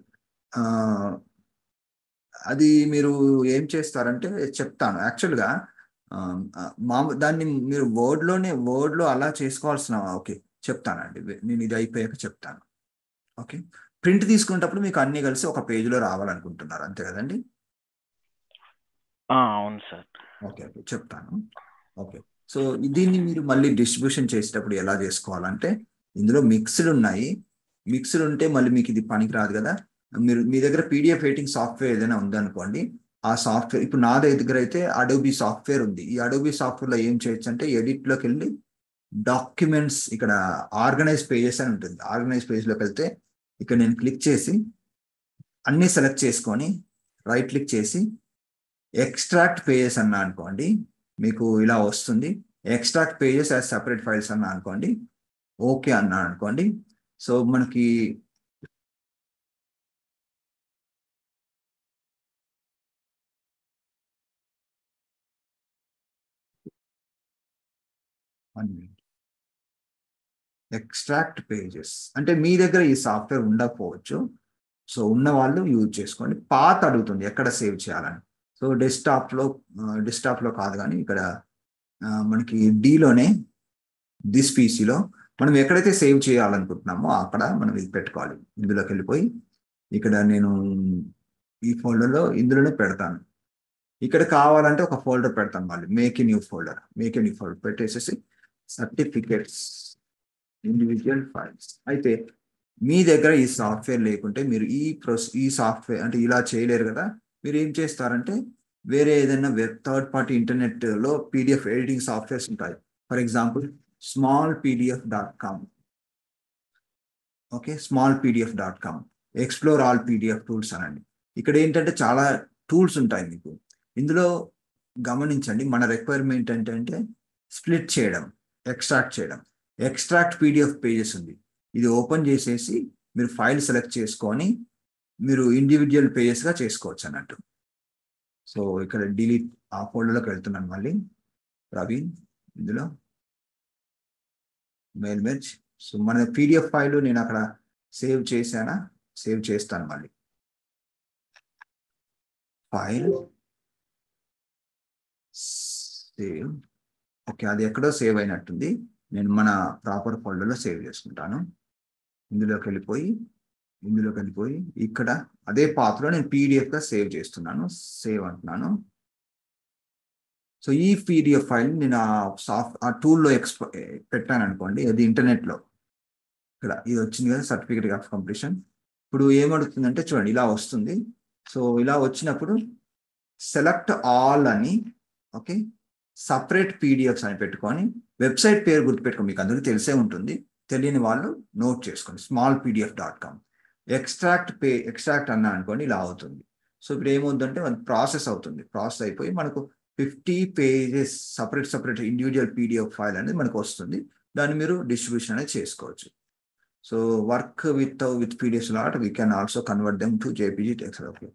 అది మీరు ఏం చేస్తారంటే చెప్తాను. యాక్చువల్గా దాన్ని మీరు వర్డ్లో అలా చేసుకోవాల్సిన, ఓకే చెప్తానండి, నేను ఇది అయిపోయాక చెప్తాను. ఓకే, ప్రింట్ తీసుకునేటప్పుడు మీకు అన్నీ కలిసి ఒక పేజీలో రావాలనుకుంటున్నారు అంతే కదండి? అవును సార్. ఓకే ఓకే చెప్తాను. ఓకే, సో దీన్ని మీరు మళ్ళీ డిస్ట్రిబ్యూషన్ చేసేటప్పుడు ఎలా చేసుకోవాలంటే, ఇందులో మిక్స్డ్ ఉన్నాయి. మిక్స్డ్ ఉంటే మళ్ళీ మీకు ఇది పనికి రాదు కదా. మీ దగ్గర పీడిఎఫ్ ఎడిటింగ్ సాఫ్ట్వేర్ ఏదైనా ఉందనుకోండి, ఆ సాఫ్ట్వేర్ ఇప్పుడు నా దగ్గర అయితే అడోబీ సాఫ్ట్వేర్ ఉంది. ఈ అడోబీ సాఫ్ట్వేర్లో ఏం చేయొచ్చు అంటే, ఎడిట్లోకి వెళ్ళి డాక్యుమెంట్స్, ఇక్కడ ఆర్గనైజ్ పేజెస్ అని ఉంటుంది. ఆర్గనైజ్ పేజ్లోకి వెళ్తే ఇక్కడ నేను క్లిక్ చేసి అన్ని సెలెక్ట్ చేసుకొని రైట్ క్లిక్ చేసి ఎక్స్ట్రాక్ట్ పేజెస్ అన్నా అనుకోండి, మీకు ఇలా వస్తుంది. Extract pages as separate files అన్నా అనుకోండి, ఓకే అన్నా అనుకోండి. సో మనకి ఎక్స్ట్రాక్ట్ పేజెస్ అంటే మీ దగ్గర ఈ సాఫ్ట్వేర్ ఉండకపోవచ్చు. సో ఉన్న వాళ్ళు యూజ్ చేసుకోండి. పాత్ అడుగుతుంది ఎక్కడ సేవ్ చేయాలని. సో డెస్క్టాప్లో కాదు, కానీ ఇక్కడ మనకి డీలోనే దిస్ పీసీలో మనం ఎక్కడైతే సేవ్ చేయాలనుకుంటున్నామో అక్కడ మనం ఇది పెట్టుకోవాలి. ఇందులోకి వెళ్ళిపోయి ఇక్కడ నేను ఈ ఫోల్డర్లో ఇందులోనే పెడతాను. ఇక్కడ కావాలంటే ఒక ఫోల్డర్ పెడతాను, మళ్ళీ మేక్ ఏ న్యూ ఫోల్డర్ పెట్టేసేసి సర్టిఫికెట్స్ ఇండివిజువల్ ఫైల్స్. అయితే మీ దగ్గర ఈ సాఫ్ట్వేర్ లేకుంటే మీరు ఈ సాఫ్ట్వేర్ అంటే ఇలా చేయలేరు కదా. మీరు ఏం చేస్తారంటే వేరే ఏదైనా థర్డ్ పార్టీ ఇంటర్నెట్లో పీడిఎఫ్ ఎడిటింగ్ సాఫ్ట్వేర్స్ ఉంటాయి. For example smallpdf.com. Okay, smallpdf.com, explore all PDF tools అనండి. ఇక్కడ ఏంటంటే చాలా టూల్స్ ఉంటాయి మీకు. ఇందులో గమనించండి, మన రిక్వైర్మెంట్ ఏంటంటే స్ప్లిట్ చేయడం, ఎక్స్ట్రాక్ట్ పీడిఎఫ్ పేజెస్ ఉంది. ఇది ఓపెన్ చేసేసి మీరు ఫైల్ సెలెక్ట్ చేసుకొని మీరు ఇండివిజువల్ పేజెస్గా చేసుకోవచ్చు అన్నట్టు. సో ఇక్కడ డిలీట్ ఆ ఫోల్డర్లోకి వెళ్తున్నాను మళ్ళీ. ప్రవీణ్ ఇందులో మెయిల్ మెర్జ్. సో మన పీడిఎఫ్ ఫైల్ నేను అక్కడ సేవ్ చేస్తాను మళ్ళీ. File save. ఓకే, అది ఎక్కడో సేవ్ అయినట్టుంది. నేను మన ప్రాపర్ ఫోల్డర్లో సేవ్ చేసుకుంటాను. ఇందులోకి వెళ్ళిపోయి ఇక్కడ అదే పాత్రలో నేను పీడిఎఫ్గా సేవ్ చేస్తున్నాను. సేవ్ అంటున్నాను. సో ఈ పీడిఎఫ్ ఫైల్ నేను ఆ టూల్లో పెట్టాను అనుకోండి, అది ఇంటర్నెట్లో. ఇక్కడ ఇది వచ్చింది కదా, సర్టిఫికేట్ ఆఫ్ కంప్లీషన్. ఇప్పుడు ఏమడుగుతుందంటే చూడండి, ఇలా వస్తుంది. సో ఇలా వచ్చినప్పుడు సెలెక్ట్ ఆల్ అని, ఓకే, సపరేట్ పీడిఎఫ్స్ అని పెట్టుకొని వెబ్సైట్ పేరు గుర్తుపెట్టుకో, మీకు అందరికీ తెలిసే ఉంటుంది. తెలియని వాళ్ళు నోట్ చేసుకోండి, smallpdf.com. ఎక్స్ట్రాక్ట్ అన్నా అనుకోండి, ఇలా అవుతుంది. సో ఇప్పుడు ఏమవుతుందంటే మనకు ప్రాసెస్ అయిపోయి మనకు 50 pages separate individual PDF file అనేది మనకు వస్తుంది. దాన్ని మీరు డిస్ట్రిబ్యూషన్ అనేది చేసుకోవచ్చు. So work with PDF lot we can also convert them to JPG text. Okay,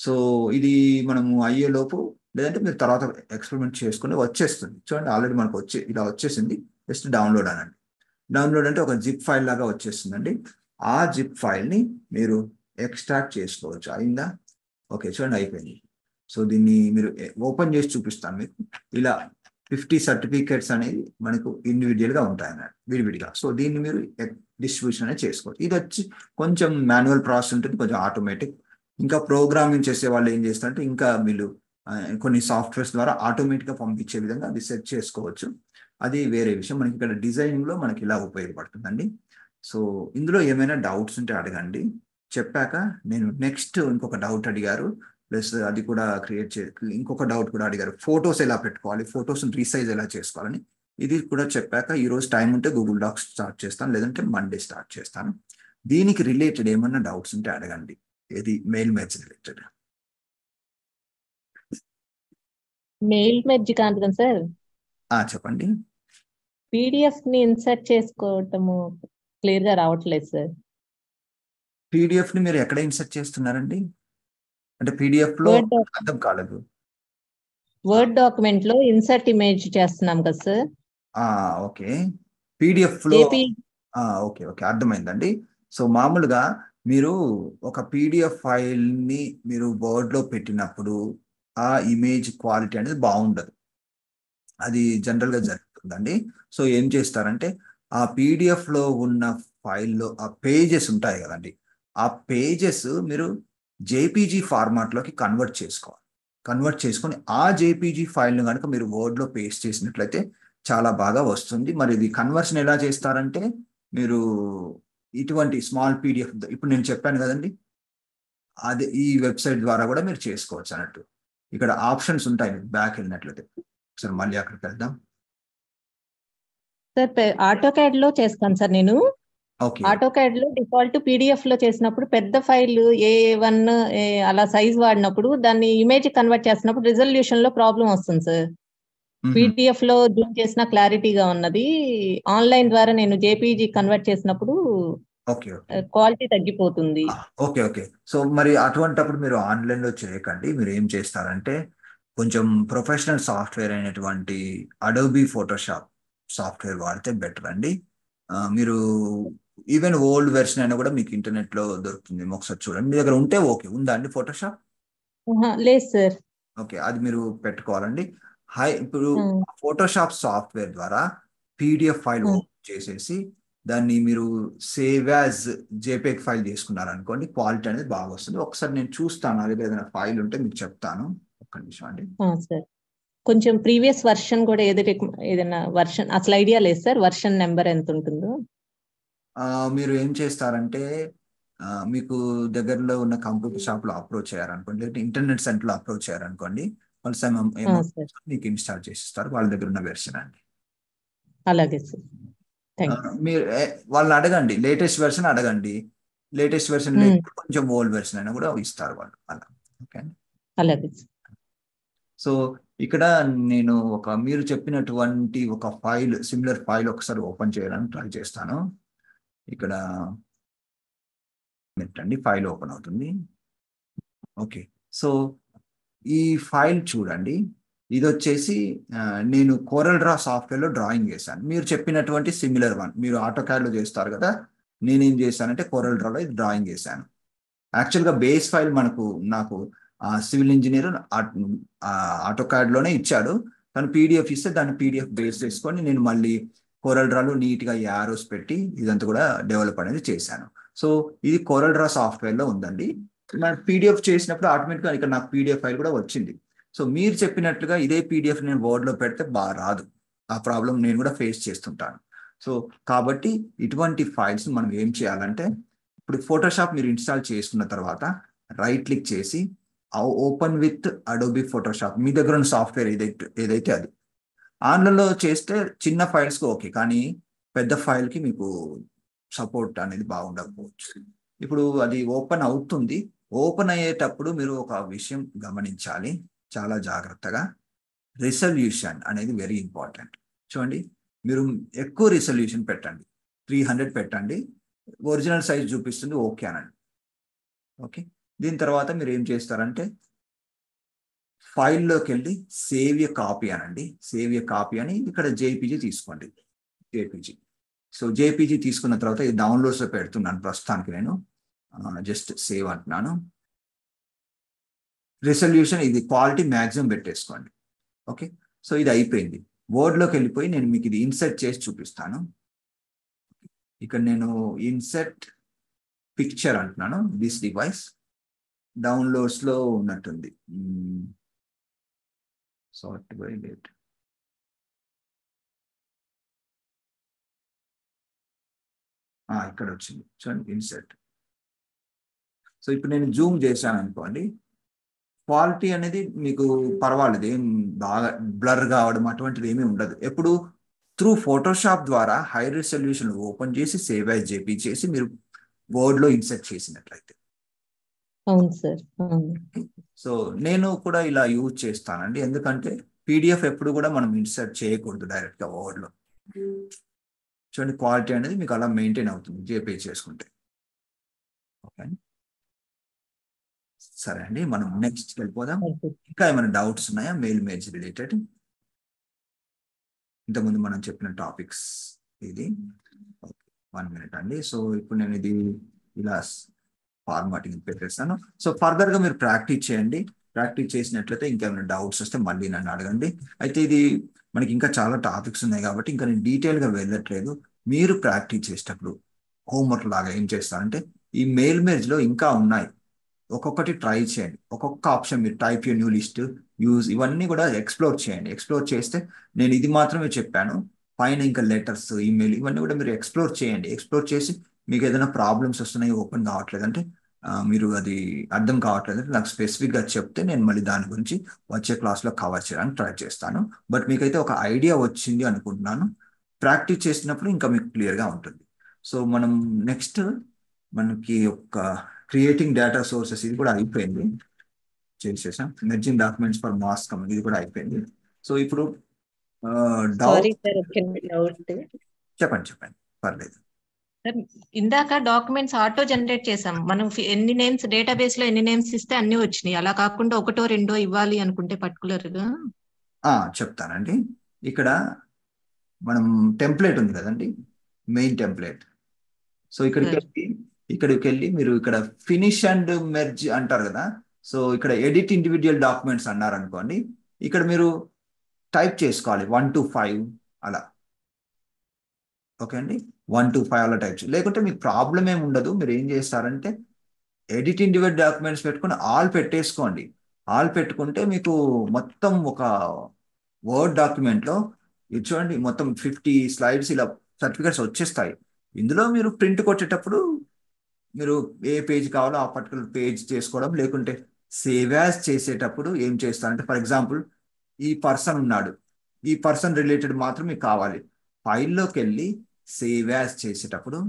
so ఇది మనము అయ్యేలోపు, లేదంటే మీరు తర్వాత ఎక్స్పెరిమెంట్ చేసుకుని వచ్చేస్తుంది. చూడండి ఆల్రెడీ మనకు ఇలా వచ్చేసింది. జస్ట్ డౌన్లోడ్ అనండి. డౌన్లోడ్ అంటే ఒక జిప్ ఫైల్ లాగా వచ్చేస్తుందండి. ఆ జిప్ ఫైల్ని మీరు ఎక్స్ట్రాక్ట్ చేసుకోవచ్చు. అయిందా? ఓకే, చూడండి అయిపోయింది. సో దీన్ని మీరు ఓపెన్ చేసి చూపిస్తాను మీకు. ఇలా 50 సర్టిఫికేట్స్ అనేది మనకు ఇండివిజువల్గా ఉంటాయి అన్నమాట, విడివిడిగా. సో దీన్ని మీరు డిస్ట్రిబ్యూషన్ అనేది చేసుకోవచ్చు. ఇది వచ్చి కొంచెం మాన్యువల్ ప్రాసెస్ ఉంటుంది, కొంచెం ఆటోమేటిక్. ఇంకా ప్రోగ్రామింగ్ చేసే వాళ్ళు ఏం చేస్తారంటే ఇంకా వీళ్ళు కొన్ని సాఫ్ట్వేర్స్ ద్వారా ఆటోమేటిక్గా పంపించే విధంగా అది సెట్ చేసుకోవచ్చు. అది వేరే విషయం. మనకి ఇక్కడ డిజైనింగ్లో మనకి ఇలా ఉపయోగపడుతుందండి. సో ఇందులో ఏమైనా డౌట్స్ ఉంటే అడగండి. చెప్పాక నేను నెక్స్ట్ ఇంకొక డౌట్ అడిగారు, ప్లస్ అది కూడా ఇంకొక డౌట్ కూడా అడిగారు, ఫొటోస్ ఎలా పెట్టుకోవాలి, ఫొటోస్ని రీసైజ్ ఎలా చేసుకోవాలని. ఇది కూడా చెప్పాక ఈరోజు టైం ఉంటే గూగుల్ డాక్స్ స్టార్ట్ చేస్తాను, లేదంటే మండే స్టార్ట్ చేస్తాను. దీనికి రిలేటెడ్ ఏమన్నా డౌట్స్ ఉంటే అడగండి. ఇది mail merge related. Mail merge కాదు కదా సార్, చెప్పండి. పీడిఎఫ్ ని ఇన్సర్ట్ చేసుకోవటము క్లియర్ గా రావట్లేదు సార్. పీడిఎఫ్ ని మీరు ఎక్కడ ఇన్సర్ట్ చేస్తున్నారండి? అంటే పీడిఎఫ్ లో అర్థం కాలేదు. వర్డ్ డాక్యుమెంట్ లో ఇన్సర్ట్ ఇమేజ్ చేస్తున్నాం కదా సార్. ఓకే, పీడిఎఫ్ లో జేపీ ఓకే ఓకే, అర్థమైందండి. సో మామూలుగా మీరు ఒక పీడిఎఫ్ ఫైల్ ని మీరు వర్డ్ లో పెట్టినప్పుడు ఆ ఇమేజ్ క్వాలిటీ అనేది బాగుండదు, అది జనరల్ గా జరుగుతుందండి. సో ఏం చేస్తారంటే ఆ పీడిఎఫ్ లో ఉన్న ఫైల్లో ఆ పేజెస్ ఉంటాయి కదండి, ఆ పేజెస్ మీరు జేపీజీ ఫార్మాట్ లోకి కన్వర్ట్ చేసుకోవాలి. కన్వర్ట్ చేసుకొని ఆ జేపీజీ ఫైల్ను కనుక మీరు వర్డ్లో పేస్ట్ చేసినట్లయితే చాలా బాగా వస్తుంది. మరి ఇది కన్వర్షన్ ఎలా చేస్తారంటే మీరు ఇటువంటి స్మాల్ పీడిఎఫ్ ఇప్పుడు నేను చెప్పాను కదండి, అదే ఈ వెబ్సైట్ ద్వారా కూడా మీరు చేసుకోవచ్చు అన్నట్టు. ఇక్కడ ఆప్షన్స్ ఉంటాయి, బ్యాక్ వెళ్ళినట్లయితే. ఒకసారి మళ్ళీ అక్కడికి వెళ్దాం. సార్ ఆటోకాడ్ లో చేస్తాను సార్ నేను. ఓకే, ఆటోకాడ్ లో డిఫాల్ట్ పీడిఎఫ్ లో చేసినప్పుడు పెద్ద ఫైల్ A1 అలా సైజ్ వాడినప్పుడు దాన్ని ఇమేజ్ కన్వర్ట్ చేసినప్పుడు రిజల్యూషన్ లో ప్రాబ్లం వస్తుంది సార్. పీడిఎఫ్ లో జూమ్ చేసిన క్లారిటీగా ఉన్నది, ఆన్లైన్ ద్వారా నేను జేపీజీ కన్వర్ట్ చేసినప్పుడు ఓకే క్వాలిటీ తగ్గిపోతుంది. Okay okay. సో మరి అటువంటప్పుడు మీరు ఆన్లైన్ లో చేయకండి. మీరు ఏం చేస్తారంటే కొంచెం ప్రొఫెషనల్ సాఫ్ట్వేర్ అయినటువంటి అడోబీ ఫోటోషాప్ సాఫ్ట్వేర్ వాడితే బెటర్ అండి. మీరు ఈవెన్ ఓల్డ్ వెర్షన్ అయినా కూడా మీకు ఇంటర్నెట్ లో దొరుకుతుంది, ఒకసారి చూడండి. మీ దగ్గర ఉంటే ఓకే. ఉందా అండి ఫోటోషాప్? లేదు సార్. ఓకే, అది మీరు పెట్టుకోవాలండి. ఇప్పుడు ఫోటోషాప్ సాఫ్ట్వేర్ ద్వారా పీడిఎఫ్ ఫైల్ ఓపెన్ చేసేసి దాన్ని మీరు సేవ్ యాజ్ జేపీఈజీ ఫైల్ చేసుకున్నారనుకోండి, క్వాలిటీ అనేది బాగా వస్తుంది. ఒకసారి నేను చూస్తాను, అది ఏదైనా ఫైల్ ఉంటే మీకు చెప్తాను. ఒక్క నిమిషం అండి. సార్ కొంచెం ప్రీవియస్ వర్షన్ కూడా ఏదైనా వర్షన్ అసలు ఐడియా లేదు సార్, వర్షన్ నెంబర్ ఎంత ఉంటుందో. మీరు ఏం చేస్తారంటే మీకు దగ్గరలో ఉన్న కంప్యూటర్ షాప్ లో అప్రోచ్ చేయారనుకోండి, లేదంటే ఇంటర్నెట్ సెంటర్ లో అప్రోచ్ చేయారనుకోండి, వాళ్ళు మీకు ఇన్స్టాల్ చేసిస్తారు, వాళ్ళ దగ్గర ఉన్న వెర్షన్ అండి. అలాగే సార్, మీరు వాళ్ళని అడగండి, లేటెస్ట్ వెర్షన్ అడగండి. లేటెస్ట్ వెర్షన్ లేకపోతే కొంచెం ఓల్డ్ వెర్షన్ అయినా కూడా ఇస్తారు వాళ్ళు, అలా. ఓకే అండి, అలాగే. సో ఇక్కడ నేను మీరు చెప్పినటువంటి ఒక ఫైల్, సిమిలర్ ఫైల్ ఒకసారి ఓపెన్ చేయడానికి ట్రై చేస్తాను. ఇక్కడ పెట్టండి, ఫైల్ ఓపెన్ అవుతుంది. ఓకే, సో ఈ ఫైల్ చూడండి. ఇది వచ్చేసి నేను కోరల్ డ్రా సాఫ్ట్వేర్లో డ్రాయింగ్ చేశాను. మీరు చెప్పినటువంటి సిమిలర్ వన్ మీరు ఆటోకాడ్లో చేస్తారు కదా, నేనేం చేశానంటే కోరల్ డ్రాలో ఇది డ్రాయింగ్ చేశాను. యాక్చువల్గా బేస్ ఫైల్ నాకు సివిల్ ఇంజనీర్ ఆటోకాడ్లోనే ఇచ్చాడు, కానీ పీడిఎఫ్ ఇస్తే దాన్ని పీడిఎఫ్ బేస్ చేసుకొని నేను మళ్ళీ కోరల్ డ్రాలో నీట్గా యారోస్ పెట్టి ఇదంతా కూడా డెవలప్ అనేది చేశాను. సో ఇది కోరల్ డ్రా సాఫ్ట్వేర్లో ఉందండి. పీడిఎఫ్ చేసినప్పుడు ఆటోమేటిక్గా ఇక్కడ నాకు పీడిఎఫ్ ఫైల్ కూడా వచ్చింది. సో మీరు చెప్పినట్లుగా ఇదే పీడిఎఫ్ నేను వర్డ్లో పెడితే బాగా రాదు, ఆ ప్రాబ్లం నేను కూడా ఫేస్ చేస్తుంటాను. సో కాబట్టి ఇటువంటి ఫైల్స్ మనం ఏం చేయాలంటే, ఇప్పుడు ఫోటోషాప్ మీరు ఇన్స్టాల్ చేసుకున్న తర్వాత రైట్ క్లిక్ చేసి ఓపెన్ విత్ అడోబీ ఫోటోషాప్, మీ దగ్గర ఉన్న సాఫ్ట్వేర్ ఏదైతే అది ఆన్లైన్లో చేస్తే చిన్న ఫైల్స్కి ఓకే, కానీ పెద్ద ఫైల్కి మీకు సపోర్ట్ అనేది బాగుండకపోవచ్చు. ఇప్పుడు అది ఓపెన్ అవుతుంది. ఓపెన్ అయ్యేటప్పుడు మీరు ఒక విషయం గమనించాలి చాలా జాగ్రత్తగా. రిజల్యూషన్ అనేది వెరీ ఇంపార్టెంట్. చూడండి, మీరు ఎక్కువ రిజల్యూషన్ పెట్టండి, 300 పెట్టండి, ఒరిజినల్ సైజ్ చూపిస్తుంది, ఓకే అనండి. ఓకే, దీని తర్వాత మీరు ఏం చేస్తారంటే ఫైల్లోకి వెళ్ళి సేవ్ ఏ కాపీ అనండి. సేవ్ ఏ కాపీ అని ఇక్కడ జేపీజీ తీసుకోండి, జేపీజీ. సో జేపీజీ తీసుకున్న తర్వాత ఇది డౌన్లోడ్స్లో పెడుతున్నాను ప్రస్తుతానికి, నేను జస్ట్ సేవ్ అంటున్నాను. రిజల్యూషన్ ఇది క్వాలిటీ మ్యాక్సిమం పెట్టేసుకోండి. ఓకే, సో ఇది అయిపోయింది. వర్డ్లోకి వెళ్ళిపోయి నేను మీకు ఇది ఇన్సర్ట్ చేసి చూపిస్తాను. ఇక్కడ నేను ఇన్సర్ట్ పిక్చర్ అంటున్నాను, దిస్ డివైస్ డౌన్లోడ్స్లో ఉన్నట్టుంది. సార్ట్ బై డేట్, ఇక్కడ వచ్చింది చూడండి, ఇన్సర్ట్. సో ఇప్పుడు నేను జూమ్ చేశాను అనుకోండి, క్వాలిటీ అనేది మీకు పర్వాలేదు, ఏం బాగా బ్లర్ కావడం అటువంటిది ఏమీ ఉండదు. ఎప్పుడు త్రూ ఫోటోషాప్ ద్వారా హై రిజల్యూషన్ ఓపెన్ చేసి సేవ్ యాజ్ జేపీ చేసి మీరు వర్డ్లో ఇన్సర్ట్ చేసినట్లయితే. అవును సార్. సో నేను కూడా ఇలా యూజ్ చేస్తానండి, ఎందుకంటే పీడిఎఫ్ ఎప్పుడు కూడా మనం ఇన్సర్ట్ చేయకూడదు డైరెక్ట్గా వర్డ్లో. చూడండి క్వాలిటీ అనేది మీకు అలా మెయింటైన్ అవుతుంది జేపీజీ చేసుకుంటే. ఓకే సరే అండి, మనం నెక్స్ట్ వెళ్ళిపోదాం. ఇంకా ఏమైనా డౌట్స్ ఉన్నాయా మెయిల్ మెయిల్స్ రిలేటెడ్? ఇంతకుముందు మనం చెప్పిన టాపిక్స్ ఇది. 1 minute అండి. సో ఇప్పుడు నేను ఇది ఇలా ఫార్మాటింగ్ పెట్టేస్తాను. సో ఫర్దర్గా మీరు ప్రాక్టీస్ చేయండి. ప్రాక్టీస్ చేసినట్లయితే ఇంకేమైనా డౌట్స్ వస్తే మళ్ళీ నన్ను అడగండి. అయితే ఇది మనకి ఇంకా చాలా టాపిక్స్ ఉన్నాయి కాబట్టి ఇంకా నేను డీటెయిల్గా వెళ్ళట్లేదు. మీరు ప్రాక్టీస్ చేసేటప్పుడు హోంవర్క్ లాగా ఏం చేస్తారంటే ఈ మెయిల్ మెయిల్స్లో ఇంకా ఉన్నాయి, ఒక్కొక్కటి ట్రై చేయండి. ఒక్కొక్క ఆప్షన్ మీరు type you new list, use, ఇవన్నీ కూడా ఎక్స్ప్లోర్ చేయండి. ఎక్స్ప్లోర్ చేస్తే నేను ఇది మాత్రమే చెప్పాను, పైన ఇంకా లెటర్స్, ఈమెయిల్, ఇవన్నీ కూడా మీరు ఎక్స్ప్లోర్ చేయండి. ఎక్స్ప్లోర్ చేసి మీకు ఏదైనా ప్రాబ్లమ్స్ వస్తున్నాయి, ఓపెన్ కావట్లేదు అంటే మీరు అది అర్థం కావట్లేదు అంటే నాకు స్పెసిఫిక్గా చెప్తే నేను మళ్ళీ దాని గురించి వచ్చే క్లాస్లో కవర్ చేయడానికి ట్రై చేస్తాను. బట్ మీకైతే ఒక ఐడియా వచ్చింది అనుకుంటున్నాను. ప్రాక్టీస్ చేసినప్పుడు ఇంకా మీకు క్లియర్గా ఉంటుంది. సో మనం నెక్స్ట్ మనకి ఒక క్రియేటింగ్ డేటా సోర్సెస్ ఇది కూడా అయిపోయింది, చేసేసాం. Merging documents for mass coming ఇది కూడా అయిపోయింది. సో ఇప్పుడు డౌట్ చెప్పండి పర్లేదు. ఇందాక డాక్యుమెంట్స్ ఆటో జనరేట్ చేసాం మనం. ఎన్ని నేమ్స్ డేటాబేస్ లో ఎన్ని నేమ్స్ ఇస్తే అన్ని వచ్చినాయి. అలా కాకుండా ఒకటో రెండో ఇవ్వాలి అనుకుంటే పర్టికులర్ గా చెప్తానండి. ఇక్కడ మనం టెంప్లెట్ ఉంది కదండి, మెయిన్ టెంప్లెట్. సో ఇక్కడికి వెళ్ళి మీరు ఇక్కడ ఫినిష్ అండ్ మెర్జ్ అంటారు కదా. సో ఇక్కడ ఎడిట్ ఇండివిజువల్ డాక్యుమెంట్స్ అన్నారు అనుకోండి, ఇక్కడ మీరు టైప్ చేసుకోవాలి 1 to 5 అలా. ఓకే అండి, 1 to 5 అలా టైప్ చేయాలి. లేకుంటే మీకు ప్రాబ్లం ఏమి ఉండదు. మీరు ఏం చేస్తారంటే ఎడిట్ ఇండివిజువల్ డాక్యుమెంట్స్ పెట్టుకుని ఆల్ పెట్టేసుకోండి. ఆల్ పెట్టుకుంటే మీకు మొత్తం ఒక వర్డ్ డాక్యుమెంట్లో ఇది చూడండి మొత్తం 50 slides ఇలా సర్టిఫికెట్స్ వచ్చేస్తాయి. ఇందులో మీరు ప్రింట్ కొట్టేటప్పుడు మీరు ఏ పేజ్ కావాలో ఆ పర్టికులర్ పేజ్ చేసుకోవడం, లేకుంటే సేవ్ యాజ్ చేసేటప్పుడు ఏం చేస్తారంటే ఫర్ ఎగ్జాంపుల్ ఈ పర్సన్ ఉన్నాడు, ఈ పర్సన్ రిలేటెడ్ మాత్రం మీకు కావాలి. ఫైల్లోకి వెళ్ళి సేవ్ యాజ్ చేసేటప్పుడు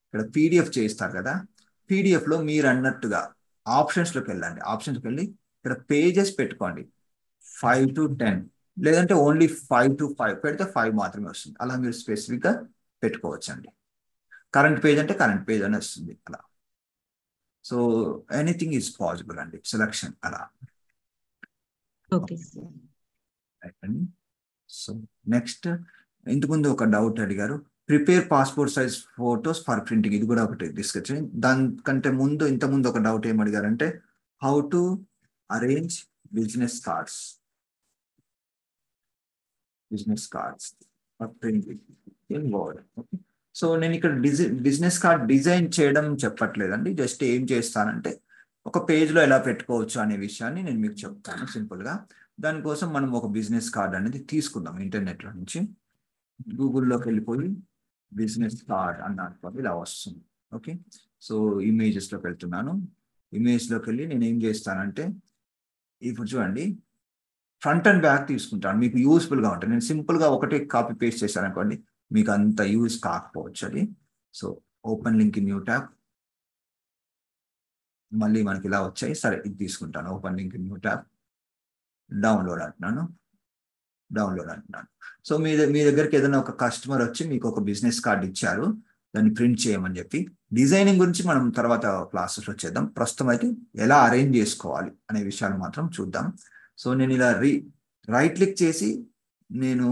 ఇక్కడ పీడిఎఫ్ చేస్తారు కదా, పీడిఎఫ్లో మీరు అన్నట్టుగా ఆప్షన్స్లోకి వెళ్ళండి. ఆప్షన్స్కి వెళ్ళి ఇక్కడ పేజెస్ పెట్టుకోండి 5 to 10, లేదంటే ఓన్లీ 5 to 5 పెడితే 5 మాత్రమే వస్తుంది. అలా మీరు స్పెసిఫిక్గా పెట్టుకోవచ్చండి. కరెంట్ పేజ్ అంటే కరెంట్ పేజ్ అని వస్తుంది అలా. సో ఎనీథింగ్ ఈజ్ పాసిబుల్ అండి, సెలక్షన్ అలా. ఓకే. సో నెక్స్ట్ ఇంతకుముందు ఒక డౌట్ అడిగారు, prepare passport size photos for printing, ఇది కూడా ఒకటి డిస్కస్ చేయండి. దానికంటే ఇంతకుముందు ఒక డౌట్ ఏం అడిగారంటే how to arrange business cards for printing in Word. Okay, so నేను ఇక్కడ బిజినెస్ కార్డ్ డిజైన్ చేయడం చెప్పట్లేదండి, జస్ట్ ఏం చేస్తానంటే ఒక పేజ్లో ఎలా పెట్టుకోవచ్చు అనే విషయాన్ని నేను మీకు చెప్తాను సింపుల్గా. దానికోసం మనం ఒక బిజినెస్ కార్డ్ అనేది తీసుకుందాం ఇంటర్నెట్లో నుంచి. గూగుల్లోకి వెళ్ళిపోయి బిజినెస్ కార్డ్ అన్నాను, ఇలా వస్తుంది. ఓకే, సో ఇమేజెస్లోకి వెళ్తున్నాను. ఇమేజ్లోకి వెళ్ళి నేను ఏం చేస్తానంటే ఇప్పుడు చూడండి ఫ్రంట్ అండ్ బ్యాక్ తీసుకుంటాను, మీకు యూస్ఫుల్గా ఉంటుంది. నేను సింపుల్గా ఒకటే కాపీ పేస్ట్ చేశాను అనుకోండి, మీకు అంత యూజ్ కాకపోవచ్చు అది. So open link in new tab, మళ్ళీ మనకి ఇలా వచ్చాయి. సరే ఇది తీసుకుంటాను, open link in new tab, download అంటున్నాను. సో మీ దగ్గరికి ఏదైనా ఒక కస్టమర్ వచ్చి మీకు ఒక బిజినెస్ కార్డ్ ఇచ్చారు, దాన్ని ప్రింట్ చేయమని చెప్పి. డిజైనింగ్ గురించి మనం తర్వాత క్లాసెస్లో చేద్దాం. ప్రస్తుతం అయితే ఎలా అరేంజ్ చేసుకోవాలి అనే విషయాలు మాత్రం చూద్దాం. సో నేను ఇలా రైట్ క్లిక్ చేసి నేను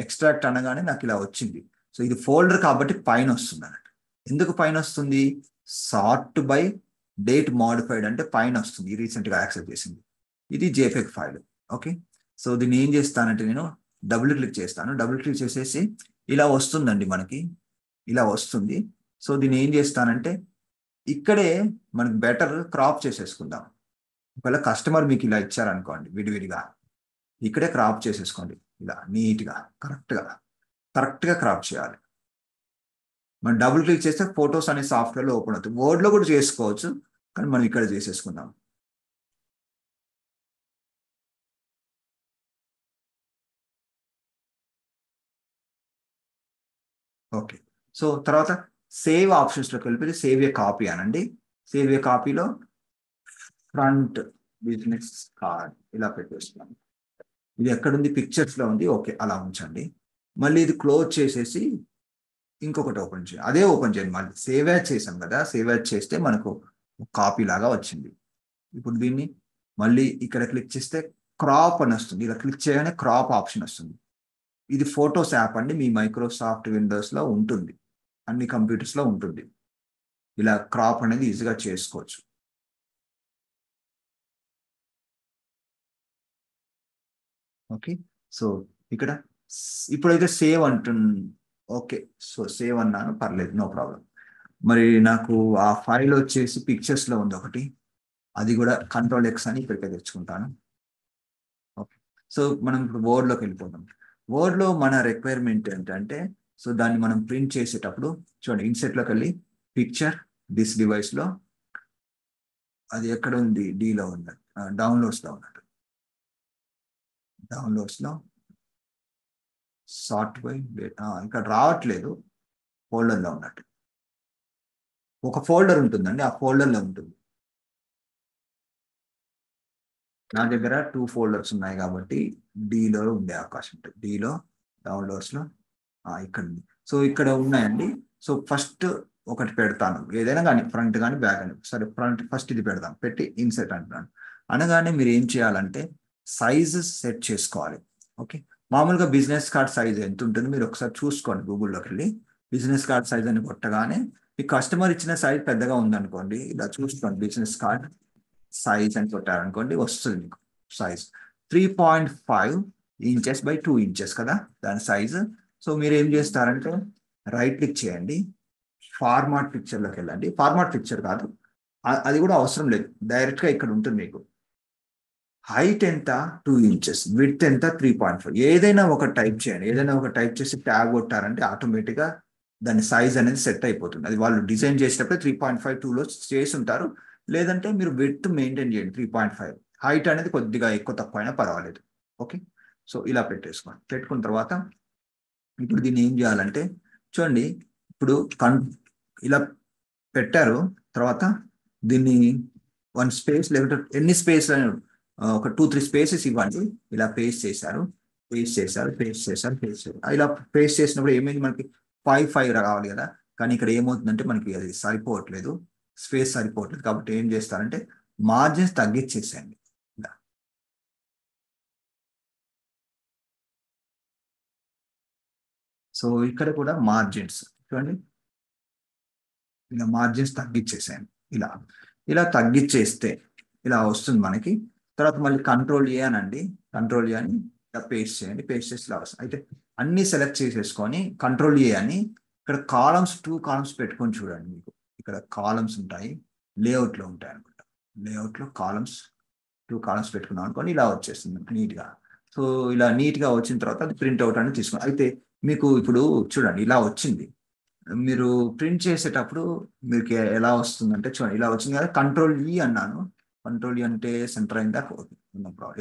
ఎక్స్ట్రాక్ట్ అనగానే నాకు ఇలా వచ్చింది. సో ఇది ఫోల్డర్ కాబట్టి పైన వస్తుంది అన్నట్టు. ఎందుకు పైన వస్తుంది? సార్ట్ బై డేట్ మోడిఫైడ్ అంటే పైన వస్తుంది, రీసెంట్గా యాక్సెప్ట్ చేసింది. ఇది జేపెగ్ ఫైల్. ఓకే, సో దీన్ని ఏం చేస్తానంటే నేను డబుల్ క్లిక్ చేస్తాను. డబుల్ క్లిక్ చేసేసి ఇలా వస్తుందండి, మనకి ఇలా వస్తుంది. సో దీన్ని ఏం చేస్తానంటే ఇక్కడే మనకి బెటర్ క్రాప్ చేసేసుకుందాం. ఒకవేళ కస్టమర్ మీకు ఇలా ఇచ్చారనుకోండి విడివిడిగా, ఇక్కడే క్రాప్ చేసేసుకోండి ఇలా నీట్గా కరెక్ట్గా క్రాప్ చేయాలి. మనం డబుల్ క్లిక్ చేస్తే ఫొటోస్ అనే సాఫ్ట్వేర్లో ఓపెన్ అవుతుంది. వర్డ్లో కూడా చేసుకోవచ్చు, కానీ మనం ఇక్కడ చేసేసుకుందాం. ఓకే, సో తర్వాత సేవ్ ఆప్షన్స్లోకి వెళ్ళిపోయి సేవ్ ఏ కాపీ అనండి. Save a కాపీలో front business card ఇలా పెట్టేస్తున్నాను. ఇది ఎక్కడుంది? పిక్చర్స్లో ఉంది. ఓకే, అలా ఉంచండి. మళ్ళీ ఇది క్లోజ్ చేసేసి ఇంకొకటి ఓపెన్ చేయండి. అదే ఓపెన్ చేయండి. మళ్ళీ సేవ్ యాజ్ చేసాం కదా, సేవ్ యాజ్ చేస్తే మనకు కాపీ లాగా వచ్చింది. ఇప్పుడు దీన్ని మళ్ళీ ఇక్కడ క్లిక్ చేస్తే క్రాప్ అని వస్తుంది. ఇలా క్లిక్ చేయగానే క్రాప్ ఆప్షన్ వస్తుంది. ఇది ఫోటోస్ యాప్ అండి. మీ మైక్రోసాఫ్ట్ విండోస్లో ఉంటుంది, అన్ని కంప్యూటర్స్లో ఉంటుంది. ఇలా క్రాప్ అనేది ఈజీగా చేసుకోవచ్చు. ఓకే, సో ఇక్కడ ఇప్పుడైతే సేవ్ అంటుంది. ఓకే, సో సేవ్ అన్నాను, పర్లేదు, నో ప్రాబ్లం. మరి నాకు ఆ ఫైల్ వచ్చేసి పిక్చర్స్లో ఉంది ఒకటి, అది కూడా Ctrl+X అని ఇక్కడికే తెచ్చుకుంటాను. ఓకే, సో మనం ఇప్పుడు వర్డ్లోకి వెళ్ళిపోతాం. వర్డ్లో మన రిక్వైర్మెంట్ ఏంటంటే, సో దాన్ని మనం ప్రింట్ చేసేటప్పుడు చూడండి, ఇన్సెట్లోకి వెళ్ళి పిక్చర్ దిస్ డివైస్లో, అది ఎక్కడ ఉంది? డీలో ఉంది, డౌన్లోడ్స్లో ఉన్నట్టు. డౌన్లోడ్స్లో సార్ట్ బై డేటా ఇక్కడ రావట్లేదు, ఫోల్డర్లో ఉన్నట్టు. ఒక ఫోల్డర్ ఉంటుందండి, ఆ ఫోల్డర్లో ఉంటుంది. నా దగ్గర 2 ఫోల్డర్స్ ఉన్నాయి కాబట్టి డీలో ఉండే అవకాశం ఉంటుంది. డీలో డౌన్లోడ్స్లో ఇక్కడ ఉంది. సో ఇక్కడ ఉన్నాయండి. సో ఫస్ట్ ఒకటి పెడతాను, ఏదైనా కానీ ఫ్రంట్ కానీ బ్యాక్ కానీ. సరే, ఫ్రంట్ ఫస్ట్ ఇది పెడతాను. పెట్టి ఇన్సెట్ అంటున్నాను. అనగానే మీరు ఏం చేయాలంటే సైజ్ సెట్ చేసుకోవాలి. ఓకే, మామూలుగా బిజినెస్ కార్డ్ సైజ్ ఎంత ఉంటుంది మీరు ఒకసారి చూసుకోండి. గూగుల్లోకి వెళ్ళి బిజినెస్ కార్డ్ సైజ్ అని కొట్టగానే ఈ కస్టమర్ ఇచ్చిన సైజ్ పెద్దగా ఉందనుకోండి, ఇలా చూసుకోండి, బిజినెస్ కార్డ్ సైజ్ అని కొట్టారనుకోండి, వస్తుంది మీకు సైజ్ 3.5 ఇంచెస్ బై 2 ఇంచెస్ కదా దాని సైజు. సో మీరు ఏం చేస్తారంటే రైట్ క్లిక్ చేయండి, ఫార్మాట్ పిక్చర్లోకి వెళ్ళండి. ఫార్మాట్ పిక్చర్ కాదు, అది కూడా అవసరం లేదు, డైరెక్ట్గా ఇక్కడ ఉంటుంది మీకు. హైట్ ఎంత? 2 ఇంచెస్, విడ్త్ ఎంత? 3.5. ఏదైనా ఒక టైప్ చేయండి. ఏదైనా ఒక టైప్ చేసి ట్యాగ్ కొట్టారంటే ఆటోమేటిక్గా దాని సైజ్ అనేది సెట్ అయిపోతుంది. అది వాళ్ళు డిజైన్ చేసేటప్పుడు 3.5 2లో చేసి ఉంటారు. లేదంటే మీరు విడ్త్ మెయింటైన్ చేయండి 3.5. హైట్ అనేది కొద్దిగా ఎక్కువ తక్కువ అయినా పర్వాలేదు. ఓకే, సో ఇలా పెట్టేసుకోండి. పెట్టుకున్న తర్వాత ఇప్పుడు దీన్ని ఏం చేయాలంటే చూడండి, ఇప్పుడు ఇలా పెట్టారు. తర్వాత దీన్ని 1 స్పేస్ లేకపోతే ఎన్ని స్పేస్, ఒక 2-3 స్పేసెస్ ఇవ్వండి. ఇలా పేస్ట్ చేశారు, పేస్ట్ చేశారు, పేస్ట్ చేశారు, పేస్ట్ చేశారు. ఇలా పేస్ట్ చేసినప్పుడు ఏమైంది, మనకి 5 రావాలి కదా. కానీ ఇక్కడ ఏమవుతుందంటే మనకి అది సరిపోవట్లేదు, స్పేస్ సరిపోవట్లేదు. కాబట్టి ఏం చేస్తారంటే మార్జిన్స్ తగ్గించేసేయండి. సో ఇక్కడ కూడా మార్జిన్స్ చూడండి, ఇలా మార్జిన్స్ తగ్గించేసేయండి. ఇలా ఇలా తగ్గించేస్తే ఇలా వస్తుంది మనకి. తర్వాత మళ్ళీ Ctrl+A అనండి, Ctrl+A అని ఇలా పేస్ట్ చేయండి. పేస్ట్ చేసి ఇలా వస్తుంది. అయితే అన్ని సెలెక్ట్ చేసేసుకొని Ctrl+A అని ఇక్కడ కాలమ్స్ 2 కాలమ్స్ పెట్టుకొని చూడండి. మీకు ఇక్కడ కాలమ్స్ ఉంటాయి, లేఅవుట్లో ఉంటాయి అనుకుంటా. లేఅవుట్లో కాలమ్స్ 2 కాలమ్స్ పెట్టుకున్నాం అనుకోండి, ఇలా వచ్చేస్తుంది నీట్గా. సో ఇలా నీట్గా వచ్చిన తర్వాత అది ప్రింట్ అవుట్ అని తీసుకోండి. అయితే మీకు ఇప్పుడు చూడండి ఇలా వచ్చింది. మీరు ప్రింట్ చేసేటప్పుడు మీకు ఎలా వస్తుందంటే చూడండి, ఇలా వచ్చింది కదా. Ctrl+E అన్నాను, Ctrl+E అంటే సెంటర్ అయిందా?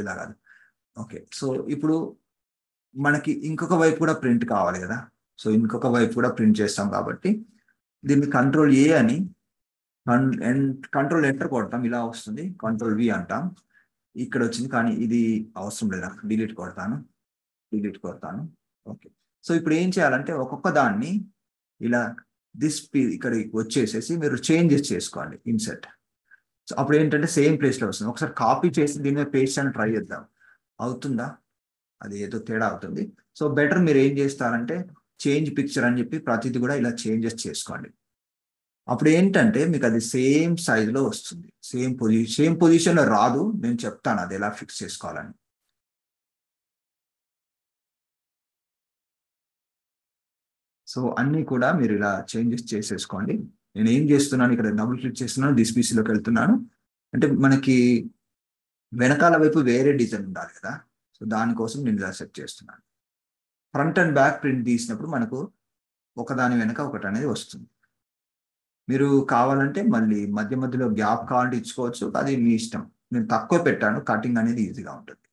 ఇలా కాదు. ఓకే, సో ఇప్పుడు మనకి ఇంకొక వైపు కూడా ప్రింట్ కావాలి కదా. సో ఇంకొక వైపు కూడా ప్రింట్ చేస్తాం కాబట్టి దీన్ని Ctrl+A అని కంట్రోల్ ఎంటర్ కొడతాం, ఇలా వస్తుంది. Ctrl+V అంటాం, ఇక్కడ వచ్చింది. కానీ ఇది అవసరం లేదా, డిలీట్ కొడతాను. ఓకే, సో ఇప్పుడు ఏం చేయాలంటే ఒక్కొక్క దాన్ని ఇలా ఇక్కడికి వచ్చేసేసి మీరు చేంజెస్ చేసుకోండి, ఇన్సెట్. సో అప్పుడు ఏంటంటే సేమ్ ప్లేస్లో వస్తుంది. ఒకసారి కాపీ చేసి దీని మీద పేస్ట్ అని ట్రై చేద్దాం, అవుతుందా? అది ఏదో తేడా అవుతుంది. సో బెటర్ మీరు ఏం చేస్తారంటే చేంజ్ పిక్చర్ అని చెప్పి ప్రతిదీ కూడా ఇలా చేంజెస్ చేసుకోండి. అప్పుడు ఏంటంటే మీకు అది సేమ్ సైజులో వస్తుంది. సేమ్ పొజిషన్లో రాదు, నేను చెప్తాను అది ఎలా ఫిక్స్ చేసుకోవాలని. సో అన్నీ కూడా మీరు ఇలా చేంజెస్ చేసేసుకోండి. నేను ఏం చేస్తున్నాను, ఇక్కడ డబుల్ క్లిక్ చేస్తున్నాను, దిస్ పీసీలోకి వెళ్తున్నాను. అంటే మనకి వెనకాల వైపు వేరే డిజైన్ ఉండాలి కదా. సో దానికోసం నేను ఇలా సెట్ చేస్తున్నాను. ఫ్రంట్ అండ్ బ్యాక్ ప్రింట్ తీసినప్పుడు మనకు ఒకదాని వెనక ఒకటి అనేది వస్తుంది. మీరు కావాలంటే మళ్ళీ మధ్యలో గ్యాప్ కావాలంటే ఇచ్చుకోవచ్చు, అది మీ ఇష్టం. నేను తక్కువ పెట్టాను, కటింగ్ అనేది ఈజీగా ఉంటుంది.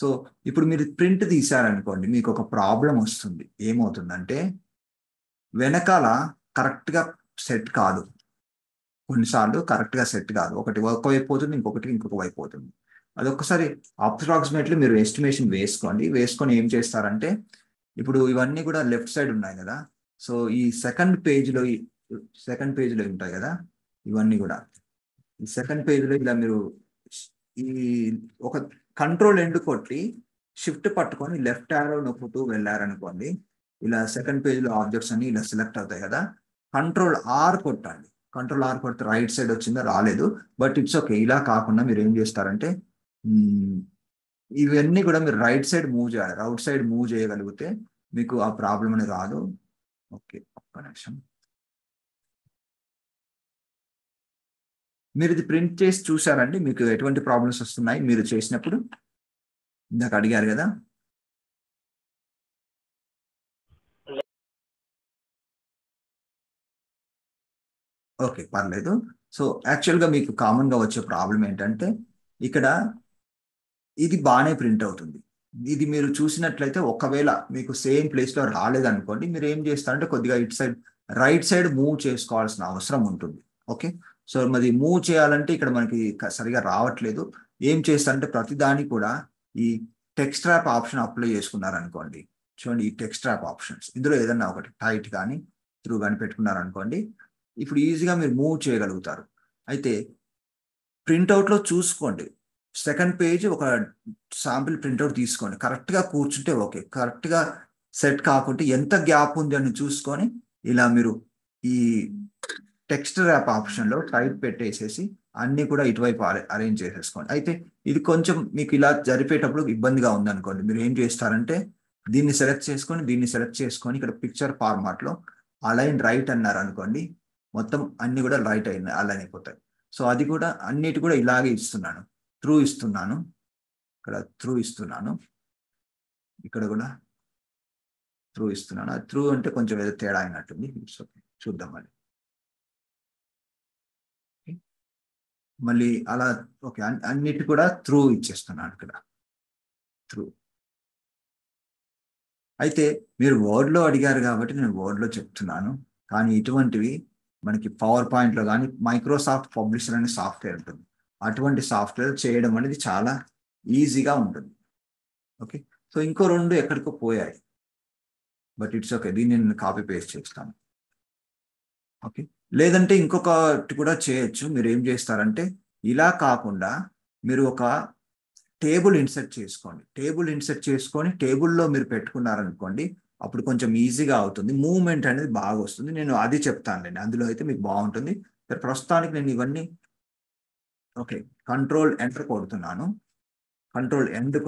సో ఇప్పుడు మీరు ప్రింట్ తీశారనుకోండి, మీకు ఒక ప్రాబ్లం వస్తుంది. ఏమవుతుందంటే వెనకాల కరెక్ట్గా సెట్ కాదు, కొన్నిసార్లు కరెక్ట్గా సెట్ కాదు. ఒకటి ఒక వైపు పోతుంది, ఇంకొక వైపు పోతుంది. అది ఒక్కసారి అప్రాక్సిమేట్లీ మీరు ఎస్టిమేషన్ వేసుకొని ఏం చేస్తారంటే, ఇప్పుడు ఇవన్నీ కూడా లెఫ్ట్ సైడ్ ఉన్నాయి కదా, సో ఈ సెకండ్ పేజ్లో ఉంటాయి కదా ఇవన్నీ కూడా. ఈ సెకండ్ పేజ్లో ఇలా మీరు ఈ ఒక కంట్రోల్ ఎండ్ కొట్టి షిఫ్ట్ పట్టుకొని లెఫ్ట్ యారో నొక్కుతూ వెళ్ళారనుకోండి, ఇలా సెకండ్ పేజ్లో ఆబ్జెక్ట్స్ అన్ని ఇలా సెలెక్ట్ అవుతాయి కదా. కంట్రోల్ ఆర్ కొట్టండి. కంట్రోల్ ఆర్ కొడితే రైట్ సైడ్ వచ్చిందా, రాలేదు, బట్ ఇట్స్ ఓకే. ఇలా కాకుండా మీరు ఏం చేస్తారంటే ఇవన్నీ కూడా మీరు రైట్ సైడ్ మూవ్ చేయాలి. అవుట్ సైడ్ మూవ్ చేయగలిగితే మీకు ఆ ప్రాబ్లం అనేది రాదు. ఓకే, ఒక్క నిమిషం. మీరు ఇది ప్రింట్ చేసి చూసారండి, మీకు ఎటువంటి ప్రాబ్లమ్స్ వస్తున్నాయి మీరు చేసినప్పుడు? ఇందాక అడిగారు కదా. ఓకే, పర్లేదు. సో యాక్చువల్గా మీకు కామన్గా వచ్చే ప్రాబ్లం ఏంటంటే, ఇక్కడ ఇది బాగానే ప్రింట్ అవుతుంది. ఇది మీరు చూసినట్లయితే ఒకవేళ మీకు సేమ్ ప్లేస్లో రాలేదనుకోండి, మీరు ఏం చేస్తారంటే కొద్దిగా ఇటు సైడ్ రైట్ సైడ్ మూవ్ చేసుకోవాల్సిన అవసరం ఉంటుంది. ఓకే, సో మరి మూవ్ చేయాలంటే ఇక్కడ మనకి సరిగా రావట్లేదు. ఏం చేస్తారంటే ప్రతిదాని కూడా ఈ టెక్స్ట్ ర్యాప్ ఆప్షన్ అప్లై చేసుకున్నారనుకోండి. చూడండి, ఈ టెక్స్ట్ ర్యాప్ ఆప్షన్స్ ఇందులో ఏదన్నా ఒకటి టైట్ కానీ త్రూ కానీ పెట్టుకున్నారనుకోండి, ఇప్పుడు ఈజీగా మీరు మూవ్ చేయగలుగుతారు. అయితే ప్రింట్అవుట్లో చూసుకోండి, సెకండ్ పేజ్ ఒక శాంపిల్ ప్రింట్అవుట్ తీసుకోండి. కరెక్ట్గా కూర్చుంటే ఓకే, కరెక్ట్గా సెట్ కాకుంటే ఎంత గ్యాప్ ఉంది అని చూసుకొని ఇలా మీరు ఈ టెక్స్ట్ ర్యాప్ ఆప్షన్లో టైప్ పెట్టేసేసి అన్నీ కూడా ఇటువైపు అరేంజ్ చేసేసుకోండి. అయితే ఇది కొంచెం మీకు ఇలా జరిపేటప్పుడు ఇబ్బందిగా ఉందనుకోండి, మీరు ఏం చేస్తారంటే దీన్ని సెలెక్ట్ చేసుకొని ఇక్కడ పిక్చర్ ఫార్మాట్లో అలైన్ రైట్ అన్నారు అనుకోండి, మొత్తం అన్ని కూడా రైట్ అలైన్ అయిపోతాయి. సో అది కూడా అన్నిటి కూడా ఇలాగే ఇస్తున్నాను. త్రూ ఇస్తున్నాను, ఇక్కడ త్రూ ఇస్తున్నాను, ఇక్కడ కూడా త్రూ ఇస్తున్నాను. అది త్రూ అంటే కొంచెం ఏదో తేడా అయినట్టుంది. చూద్దాం మళ్ళీ అలా. ఓకే, అన్నిటి కూడా త్రూ ఇచ్చేస్తున్నాను ఇక్కడ, త్రూ. అయితే మీరు వర్డ్లో అడిగారు కాబట్టి నేను వర్డ్లో చెప్తున్నాను, కానీ ఇటువంటివి మనకి పవర్ పాయింట్లో కానీ మైక్రోసాఫ్ట్ పబ్లిషర్ అనే సాఫ్ట్వేర్ ఉంటుంది. అటువంటి సాఫ్ట్వేర్ చేయడం అనేది చాలా ఈజీగా ఉంటుంది. ఓకే, సో ఇంకో రెండు ఎక్కడికో పోయాయి, బట్ ఇట్స్ ఓకే, దీన్ని నేను కాపీ పేస్ట్ చేస్తాను. ఓకే, లేదంటే ఇంకొకటి కూడా చేయొచ్చు. మీరు ఏం చేస్తారంటే ఇలా కాకుండా మీరు ఒక టేబుల్ ఇన్సర్ట్ చేసుకొని టేబుల్లో మీరు పెట్టుకున్నారనుకోండి, అప్పుడు కొంచెం ఈజీగా అవుతుంది, మూవ్మెంట్ అనేది బాగా వస్తుంది. నేను అది చెప్తానులేండి, అందులో అయితే మీకు బాగుంటుంది. ప్రస్తుతానికి నేను ఇవన్నీ ఓకే కంట్రోల్ ఎంటర్ కొడుతున్నాను. కంట్రోల్ ఎంటర్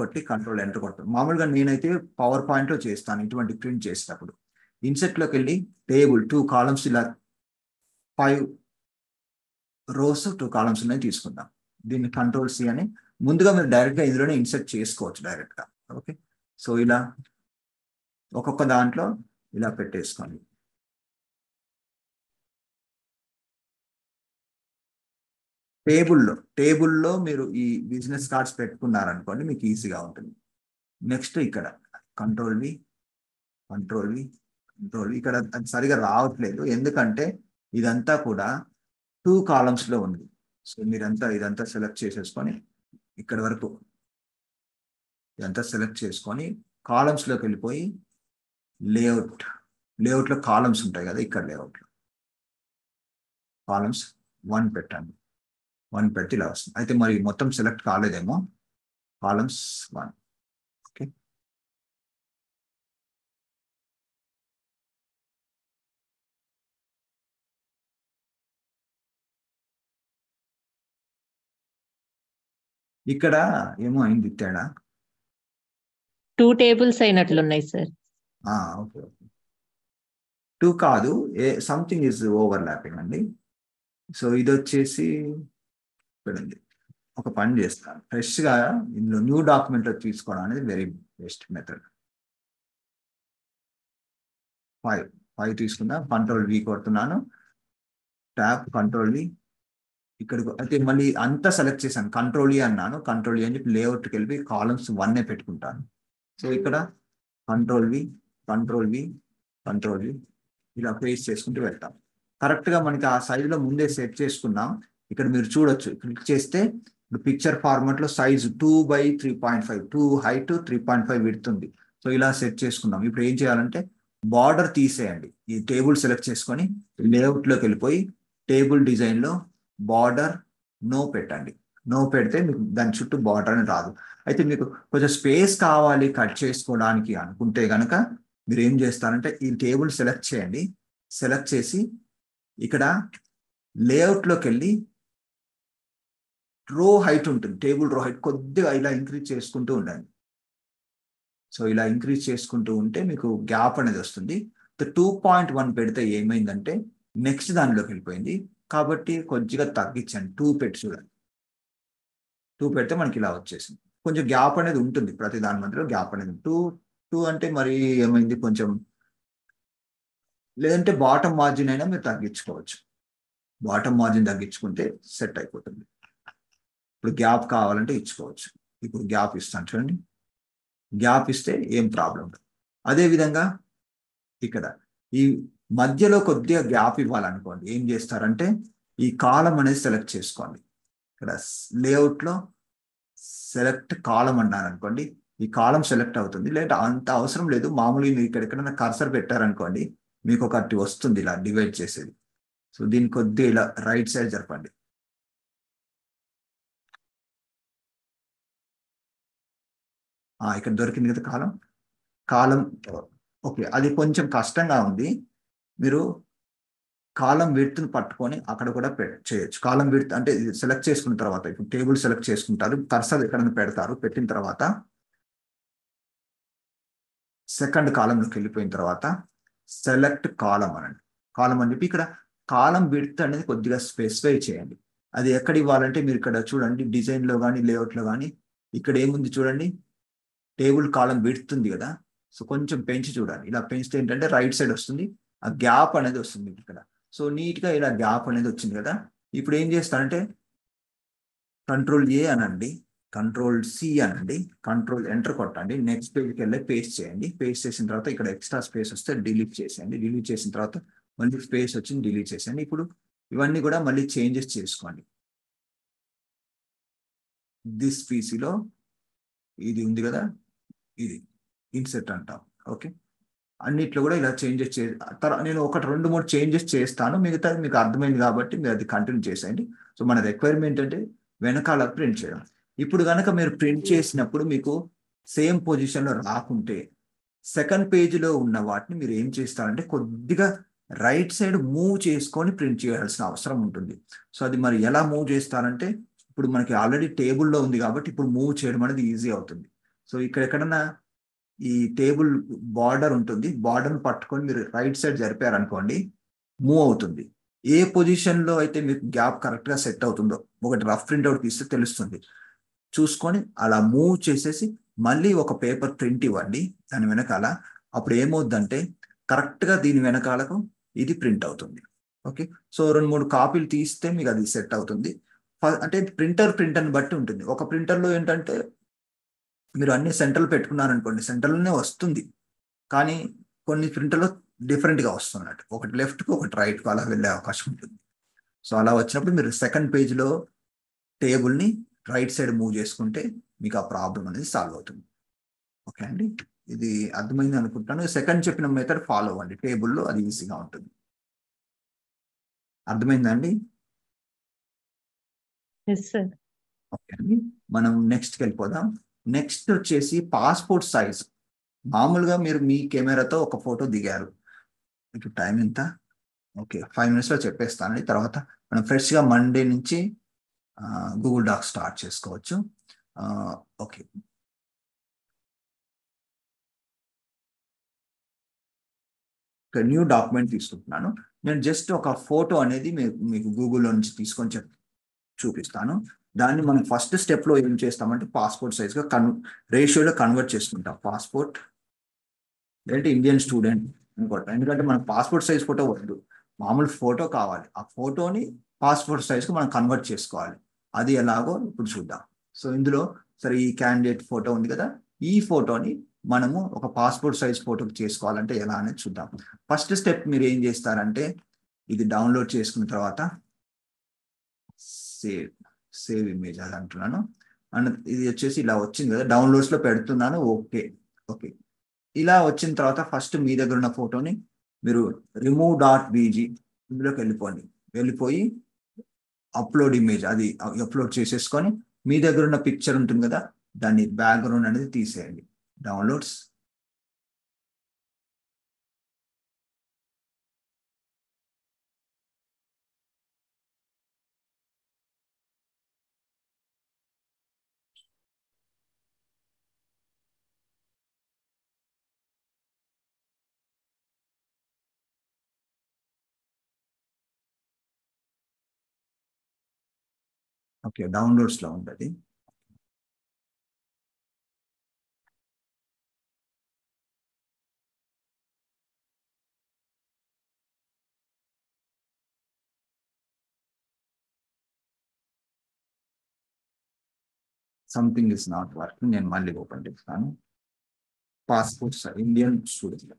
కొడుతున్నాను. మామూలుగా నేనైతే పవర్ పాయింట్లో చేస్తాను ఇటువంటి ప్రింట్ చేసేటప్పుడు. ఇన్సెట్లోకి వెళ్ళి టేబుల్ 2 కాలమ్స్, ఇలా 5 rows 2 కాలమ్స్ ఉన్నాయి తీసుకుందాం. దీన్ని కంట్రోల్ సి అని ముందుగా మీరు డైరెక్ట్గా ఇందులోనే ఇన్సర్ట్ చేసుకోవచ్చు డైరెక్ట్గా. ఓకే, సో ఇలా ఒక్కొక్క దాంట్లో ఇలా పెట్టేసుకోండి. టేబుల్లో మీరు ఈ బిజినెస్ కార్డ్స్ పెట్టుకున్నారనుకోండి, మీకు ఈజీగా ఉంటుంది. నెక్స్ట్ ఇక్కడ కంట్రోల్ వి, ఇక్కడ అది సరిగా రావట్లేదు, ఎందుకంటే ఇదంతా కూడా 2 కాలమ్స్లో ఉంది. సో ఇదంతా సెలెక్ట్ చేసేసుకొని ఇక్కడ వరకు ఇదంతా సెలెక్ట్ చేసుకొని కాలమ్స్లోకి వెళ్ళిపోయి లేఅవుట్లో కాలమ్స్ ఉంటాయి కదా, ఇక్కడ లేఅవుట్లో కాలమ్స్ 1 పెట్టండి. 1 పెట్టి ఇలా వస్తుంది. అయితే మరి మొత్తం సెలెక్ట్ కాలేదేమో, కాలమ్స్ 1. ఓకే, ఇక్కడ ఏమో అయింది తేడా. 2 tables అయినట్లున్నాయి సార్. ఓకే, 2 కాదు, సంథింగ్ ఈజ్ ఓవర్లాపింగ్ అండి. సో ఇది వచ్చేసి చూడండి, ఒక పని చేస్తాను, ఫ్రెష్గా ఇందులో న్యూ డాక్యుమెంట్లో తీసుకోవడం అనేది వెరీ బెస్ట్ మెథడ్. 5 తీసుకుందాం. కంట్రోల్ వి కొడుతున్నాను, ట్యాప్ కంట్రోల్ వి, ఇక్కడికి అయితే మళ్ళీ అంతా సెలెక్ట్ చేశాను, కంట్రోల్ అన్నాను, కంట్రోల్ అని చెప్పి లేఅవుట్కి వెళ్ళి కాలమ్స్ 1 పెట్టుకుంటాను. సో ఇక్కడ control V control V control V ఇలా పేస్ట్ చేసుకుంటూ వెళ్తాం. కరెక్ట్గా మనకి ఆ సైజులో ముందే సెట్ చేసుకున్నాం. ఇక్కడ మీరు చూడొచ్చు, క్లిక్ చేస్తే ఇప్పుడు పిక్చర్ ఫార్మాట్లో సైజు 2/3.5, 2 హైట్ 3.5 విడుతుంది. సో ఇలా సెట్ చేసుకున్నాం. ఇప్పుడు ఏం చేయాలంటే బార్డర్ తీసేయండి. ఈ టేబుల్ సెలెక్ట్ చేసుకొని లేఅవుట్లోకి వెళ్ళిపోయి టేబుల్ డిజైన్లో బార్డర్ నో పెట్టండి. నో పెడితే మీకు దాని చుట్టూ బార్డర్ అని రాదు. అయితే మీకు కొంచెం స్పేస్ కావాలి కట్ చేసుకోవడానికి అనుకుంటే కనుక మీరు ఏం చేస్తారంటే ఈ టేబుల్ సెలెక్ట్ చేయండి. సెలెక్ట్ చేసి ఇక్కడ లేఅవుట్లోకి వెళ్ళి రో హైట్ ఉంటుంది, టేబుల్ రో హైట్ కొద్దిగా ఇలా ఇంక్రీజ్ చేసుకుంటూ ఉండండి. సో ఇలా ఇంక్రీజ్ చేసుకుంటూ ఉంటే మీకు గ్యాప్ అనేది వస్తుంది. 2.1 పెడితే ఏమైందంటే నెక్స్ట్ దానిలోకి వెళ్ళిపోయింది. కాబట్టి కొద్దిగా తగ్గించండి, 2 పెట్టి చూడండి. 2 పెడితే మనకి ఇలా వచ్చేసింది. కొంచెం గ్యాప్ అనేది ఉంటుంది, ప్రతి దాని మధ్యలో గ్యాప్ అనేది 2 అంటే మరి ఏమైంది కొంచెం, లేదంటే బాటమ్ మార్జిన్ అయినా మీరు తగ్గించుకోవచ్చు. బాటమ్ మార్జిన్ తగ్గించుకుంటే సెట్ అయిపోతుంది. ఇప్పుడు గ్యాప్ కావాలంటే ఇచ్చుకోవచ్చు. ఇప్పుడు గ్యాప్ ఇస్తాను చూడండి, గ్యాప్ ఇస్తే ఏం ప్రాబ్లం లేదు. అదేవిధంగా ఇక్కడ ఈ మధ్యలో కొద్దిగా గ్యాప్ ఇవ్వాలనుకోండి, ఏం చేస్తారంటే ఈ కాలం అనేది సెలెక్ట్ చేసుకోండి. ఇక్కడ లేఅవుట్లో సెలెక్ట్ కాలం అన్నారు అనుకోండి, ఈ కాలం సెలెక్ట్ అవుతుంది. లేదా అంత అవసరం లేదు, మామూలుగా మీరు ఇక్కడ ఎక్కడైనా కర్సర్ పెట్టారనుకోండి మీకు ఒకటి వస్తుంది ఇలా డివైడ్ చేసేది. సో దీన్ని కొద్దిగా ఇలా రైట్ సైడ్ జరపండి. ఇక్కడ దొరికింది కదా కాలం. ఓకే, అది కొంచెం కష్టంగా ఉంది. మీరు కాలం విడ్త్ను పట్టుకొని అక్కడ కూడా చేయొచ్చు. కాలం విడ్త్ అంటే సెలెక్ట్ చేసుకున్న తర్వాత ఇప్పుడు టేబుల్ సెలెక్ట్ చేసుకుంటారు, కర్సర్ ఎక్కడైనా పెడతారు, పెట్టిన తర్వాత సెకండ్ కాలంలోకి వెళ్ళిపోయిన తర్వాత సెలెక్ట్ కాలం అనండి. కాలం అని చెప్పి ఇక్కడ కాలం విడ్త్ అనేది కొద్దిగా స్పెసిఫై చేయండి. అది ఎక్కడ ఇవ్వాలంటే మీరు ఇక్కడ చూడండి, డిజైన్లో కానీ లేఅవుట్లో కానీ ఇక్కడ ఏముంది చూడండి, టేబుల్ కాలం విడ్త్ ఉంది కదా. సో కొంచెం పెంచి చూడాలి. ఇలా పెంచితే ఏంటంటే రైట్ సైడ్ వస్తుంది, ఆ గ్యాప్ అనేది వస్తుంది ఇక్కడ. సో నీట్గా ఇలా గ్యాప్ అనేది వచ్చింది కదా. ఇప్పుడు ఏం చేస్తానంటే కంట్రోల్ ఏ అనండి, కంట్రోల్ సి అనండి, కంట్రోల్ ఎంటర్ కొట్టండి, నెక్స్ట్ పేజ్కి వెళ్ళి పేస్ట్ చేయండి. పేస్ట్ చేసిన తర్వాత ఇక్కడ ఎక్స్ట్రా స్పేస్ వస్తే డిలీట్ చేసేయండి. డిలీట్ చేసిన తర్వాత మళ్ళీ స్పేస్ వచ్చింది, డిలీట్ చేసేయండి. ఇప్పుడు ఇవన్నీ కూడా మళ్ళీ చేంజెస్ చేసుకోండి. దిస్ పీసీలో ఇది ఉంది కదా, ఇది ఇన్సెట్ అంటాం. ఓకే, అన్నిట్లో కూడా ఇలా చేంజెస్ నేను 1-2-3 చేంజెస్ చేస్తాను, మిగతా మీకు అర్థమైంది కాబట్టి మీరు అది కంటిన్యూ చేసేయండి. సో మన రిక్వైర్మెంట్ అంటే వెనకాల ప్రింట్ చేయడం. ఇప్పుడు కనుక మీరు ప్రింట్ చేసినప్పుడు మీకు సేమ్ పొజిషన్లో రాకుంటే సెకండ్ పేజీలో ఉన్న వాటిని మీరు ఏం చేస్తారంటే కొద్దిగా రైట్ సైడ్ మూవ్ చేసుకొని ప్రింట్ చేయాల్సిన అవసరం ఉంటుంది. సో అది మరి ఎలా మూవ్ చేస్తారంటే ఇప్పుడు మనకి ఆల్రెడీ టేబుల్లో ఉంది కాబట్టి ఇప్పుడు మూవ్ చేయడం అనేది ఈజీ అవుతుంది. సో ఇక్కడ ఎక్కడన్నా ఈ టేబుల్ బార్డర్ ఉంటుంది, బార్డర్ని పట్టుకొని మీరు రైట్ సైడ్ జరిపారనుకోండి మూవ్ అవుతుంది. ఏ పొజిషన్లో అయితే మీకు గ్యాప్ కరెక్ట్గా సెట్ అవుతుందో ఒకటి రఫ్ ప్రింట్అవుట్ తీస్తే తెలుస్తుంది. చూసుకొని అలా మూవ్ చేసేసి మళ్ళీ ఒక పేపర్ ప్రింట్ ఇవ్వండి దాని వెనకాల. అప్పుడు ఏమవుద్దంటే కరెక్ట్గా దీని వెనకాలకు ఇది ప్రింట్ అవుతుంది. ఓకే, సో 2-3 కాపీలు తీస్తే మీకు అది సెట్ అవుతుంది. అంటే ప్రింటర్ని బట్టి ఉంటుంది. ఒక ప్రింటర్లో ఏంటంటే మీరు అన్ని సెంటర్లు పెట్టుకున్నారనుకోండి సెంటర్లోనే వస్తుంది, కానీ కొన్ని ప్రింటర్లో డిఫరెంట్గా వస్తున్నట్టు, ఒకటి లెఫ్ట్కు ఒకటి రైట్కు అలా వెళ్ళే అవకాశం ఉంటుంది. సో అలా వచ్చినప్పుడు మీరు సెకండ్ పేజ్లో టేబుల్ని రైట్ సైడ్ మూవ్ చేసుకుంటే మీకు ఆ ప్రాబ్లం అనేది సాల్వ్ అవుతుంది. ఓకే అండి, ఇది అర్థమైంది అనుకుంటాను. సెకండ్ చెప్పిన మెథడ్ ఫాలో అవ్వండి, టేబుల్లో అది ఈజీగా ఉంటుంది. అర్థమైందండి? ఓకే అండి, మనం నెక్స్ట్కి వెళ్ళిపోదాం. నెక్స్ట్ వచ్చేసి పాస్పోర్ట్ సైజ్. మామూలుగా మీరు మీ కెమెరాతో ఒక ఫోటో దిగారు, ఇప్పుడు టైం ఎంత? ఓకే, 5 minutesలో చెప్పేస్తానండి. తర్వాత మనం ఫ్రెష్గా మండే నుంచి గూగుల్ డాక్స్ స్టార్ట్ చేసుకోవచ్చు. ఓకే, న్యూ డాక్యుమెంట్ తీసుకుంటున్నాను. నేను జస్ట్ ఒక ఫోటో అనేది మీకు గూగుల్లో నుంచి తీసుకొని చూపిస్తాను. దాన్ని మనం ఫస్ట్ స్టెప్లో ఏం చేస్తామంటే పాస్పోర్ట్ సైజ్గా రేషియోలో కన్వర్ట్ చేసుకుంటాం. పాస్పోర్ట్ లేదంటే ఇండియన్ స్టూడెంట్ అనుకుంటాం, ఎందుకంటే మనకు పాస్పోర్ట్ సైజ్ ఫోటో వద్దు, మామూలు ఫోటో కావాలి. ఆ ఫోటోని పాస్పోర్ట్ సైజ్కి మనం కన్వర్ట్ చేసుకోవాలి. అది ఎలాగో ఇప్పుడు చూద్దాం. సో ఇందులో సరే ఈ క్యాండిడేట్ ఫోటో ఉంది కదా, ఈ ఫోటోని మనము ఒక పాస్పోర్ట్ సైజ్ ఫోటోకి చేసుకోవాలంటే ఎలా అనేది చూద్దాం. ఫస్ట్ స్టెప్ మీరు ఏం చేస్తారంటే ఇది డౌన్లోడ్ చేసుకున్న తర్వాత సేవ్ ఇమేజ్ అది అంటున్నాను. అండ్ ఇది వచ్చేసి ఇలా వచ్చింది కదా, డౌన్లోడ్స్లో పెడుతున్నాను. ఓకే ఓకే ఇలా వచ్చిన తర్వాత ఫస్ట్ మీ దగ్గర ఉన్న ఫోటోని మీరు remove.bg ఇందులోకి వెళ్ళిపోయి అప్లోడ్ ఇమేజ్ అది అప్లోడ్ చేసేసుకొని మీ దగ్గర ఉన్న పిక్చర్ ఉంటుంది కదా దాన్ని బ్యాక్గ్రౌండ్ అనేది తీసేయండి. డౌన్లోడ్స్ ఓకే డౌన్లోడ్స్లో ఉంటుంది. Something is not working. నేను మళ్ళీ ఓపెన్ చేస్తాను. Passport Indian student.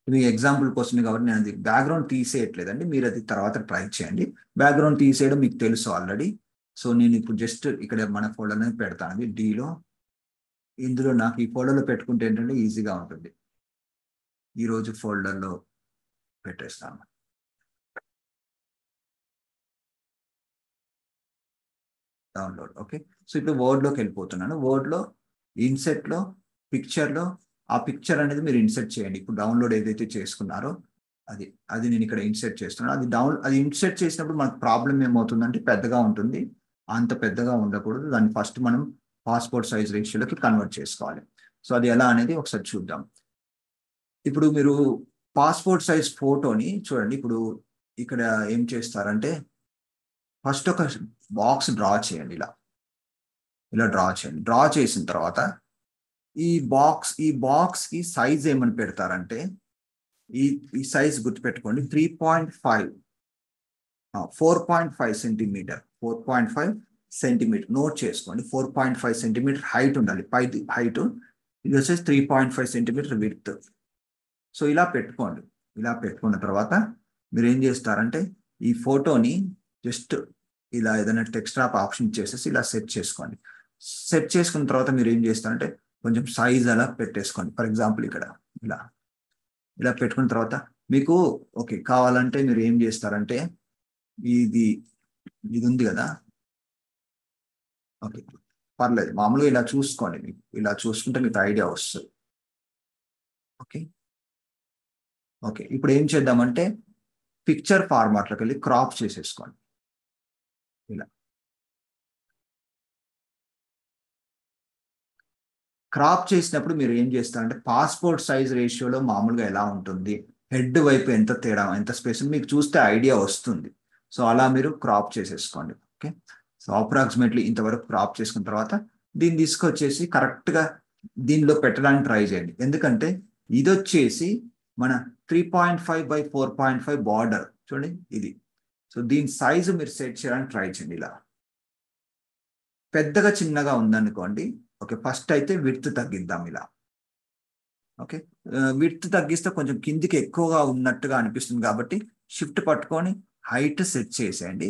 ఇది ఎగ్జాంపుల్ కోసమే కాబట్టి నేను అది బ్యాక్గ్రౌండ్ తీసేయట్లేదండి. మీరు అది తర్వాత ట్రై చేయండి. బ్యాక్గ్రౌండ్ తీసేయడం మీకు తెలుసు ఆల్రెడీ. సో నేను ఇప్పుడు జస్ట్ ఇక్కడ మన ఫోల్డర్ అనేది పెడతాను. అది డీలో. ఇందులో నాకు ఈ ఫోల్డర్లో పెట్టుకుంటే ఏంటంటే ఈజీగా ఉంటుంది. ఈరోజు ఫోల్డర్లో పెట్టేస్తాను. డౌన్లోడ్. ఓకే సో ఇప్పుడు వర్డ్లోకి వెళ్ళిపోతున్నాను. వర్డ్లో ఇన్సెట్లో పిక్చర్లో ఆ పిక్చర్ అనేది మీరు ఇన్సెర్ట్ చేయండి. ఇప్పుడు డౌన్లోడ్ ఏదైతే చేసుకున్నారో అది నేను ఇక్కడ ఇన్సెర్ట్ చేస్తున్నాను. అది ఇన్సెర్ట్ చేసినప్పుడు మనకు ప్రాబ్లం ఏమవుతుందంటే పెద్దగా ఉంటుంది. అంత పెద్దగా ఉండకూడదు. దాన్ని ఫస్ట్ మనం పాస్పోర్ట్ సైజ్ రేషియోలోకి కన్వర్ట్ చేసుకోవాలి. సో అది ఎలా అనేది ఒకసారి చూద్దాం. ఇప్పుడు మీరు పాస్పోర్ట్ సైజ్ ఫోటోని చూడండి. ఇప్పుడు ఇక్కడ ఏం చేస్తారంటే ఫస్ట్ ఒక బాక్స్ డ్రా చేయండి. ఇలా డ్రా చేయండి. డ్రా చేసిన తర్వాత ఈ బాక్స్ కి సైజ్ ఏమని పెడతారంటే ఈ సైజ్ గుర్తుపెట్టుకోండి. 4.5 సెంటీమీటర్ 4.5 సెంటీమీటర్ నోట్ చేసుకోండి. 4.5 సెంటీమీటర్ హైట్ ఉండాలి. పైది హైట్. ఇది వచ్చేసి 3.5 సెంటీమీటర్ విడ్త్. సో ఇలా పెట్టుకోండి. ఇలా పెట్టుకున్న తర్వాత మీరు ఏం చేస్తారంటే ఈ ఫోటోని జస్ట్ ఇలా ఏదైనా టెక్స్ట్ ర్యాప్ ఆప్షన్ చేసేసి ఇలా సెట్ చేసుకోండి. సెట్ చేసుకున్న తర్వాత మీరు ఏం చేస్తారంటే కొంచెం సైజ్ అలా పెట్టేసుకోండి. ఫర్ ఎగ్జాంపుల్ ఇక్కడ ఇలా పెట్టుకున్న తర్వాత మీకు ఓకే కావాలంటే మీరు ఏం చేస్తారంటే ఇది ఉంది కదా. ఓకే పర్లేదు, మామూలుగా ఇలా చూసుకోండి. మీకు ఇలా చూసుకుంటే మీకు ఐడియా వస్తుంది. ఓకే ఇప్పుడు ఏం చేద్దామంటే పిక్చర్ ఫార్మాట్లోకి వెళ్ళి క్రాప్ చేసేసుకోండి. ఇలా క్రాప్ చేసినప్పుడు మీరు ఏం చేస్తారంటే పాస్పోర్ట్ సైజ్ రేషియోలో మామూలుగా ఎలా ఉంటుంది, హెడ్ వైపు ఎంత తేడా ఎంత స్పేస్ మీకు చూస్తే ఐడియా వస్తుంది. సో అలా మీరు క్రాప్ చేసేసుకోండి. ఓకే సో అప్రాక్సిమేట్లీ ఇంతవరకు క్రాప్ చేసుకున్న తర్వాత దీన్ని తీసుకొచ్చేసి కరెక్ట్గా దీనిలో పెట్టడానికి ట్రై చేయండి. ఎందుకంటే ఇది వచ్చేసి మన 3.5/4.5 బార్డర్ చూడండి ఇది. సో దీని సైజు మీరు సెట్ చేయడానికి ట్రై చేయండి. ఇలా పెద్దగా చిన్నగా ఉందనుకోండి. ఓకే ఫస్ట్ అయితే విడ్త్ తగ్గిద్దాం ఇలా. ఓకే విడ్త్ తగ్గిస్తే కొంచెం కిందికి ఎక్కువగా ఉన్నట్టుగా అనిపిస్తుంది కాబట్టి షిఫ్ట్ పట్టుకొని హైట్ సెట్ చేసేయండి.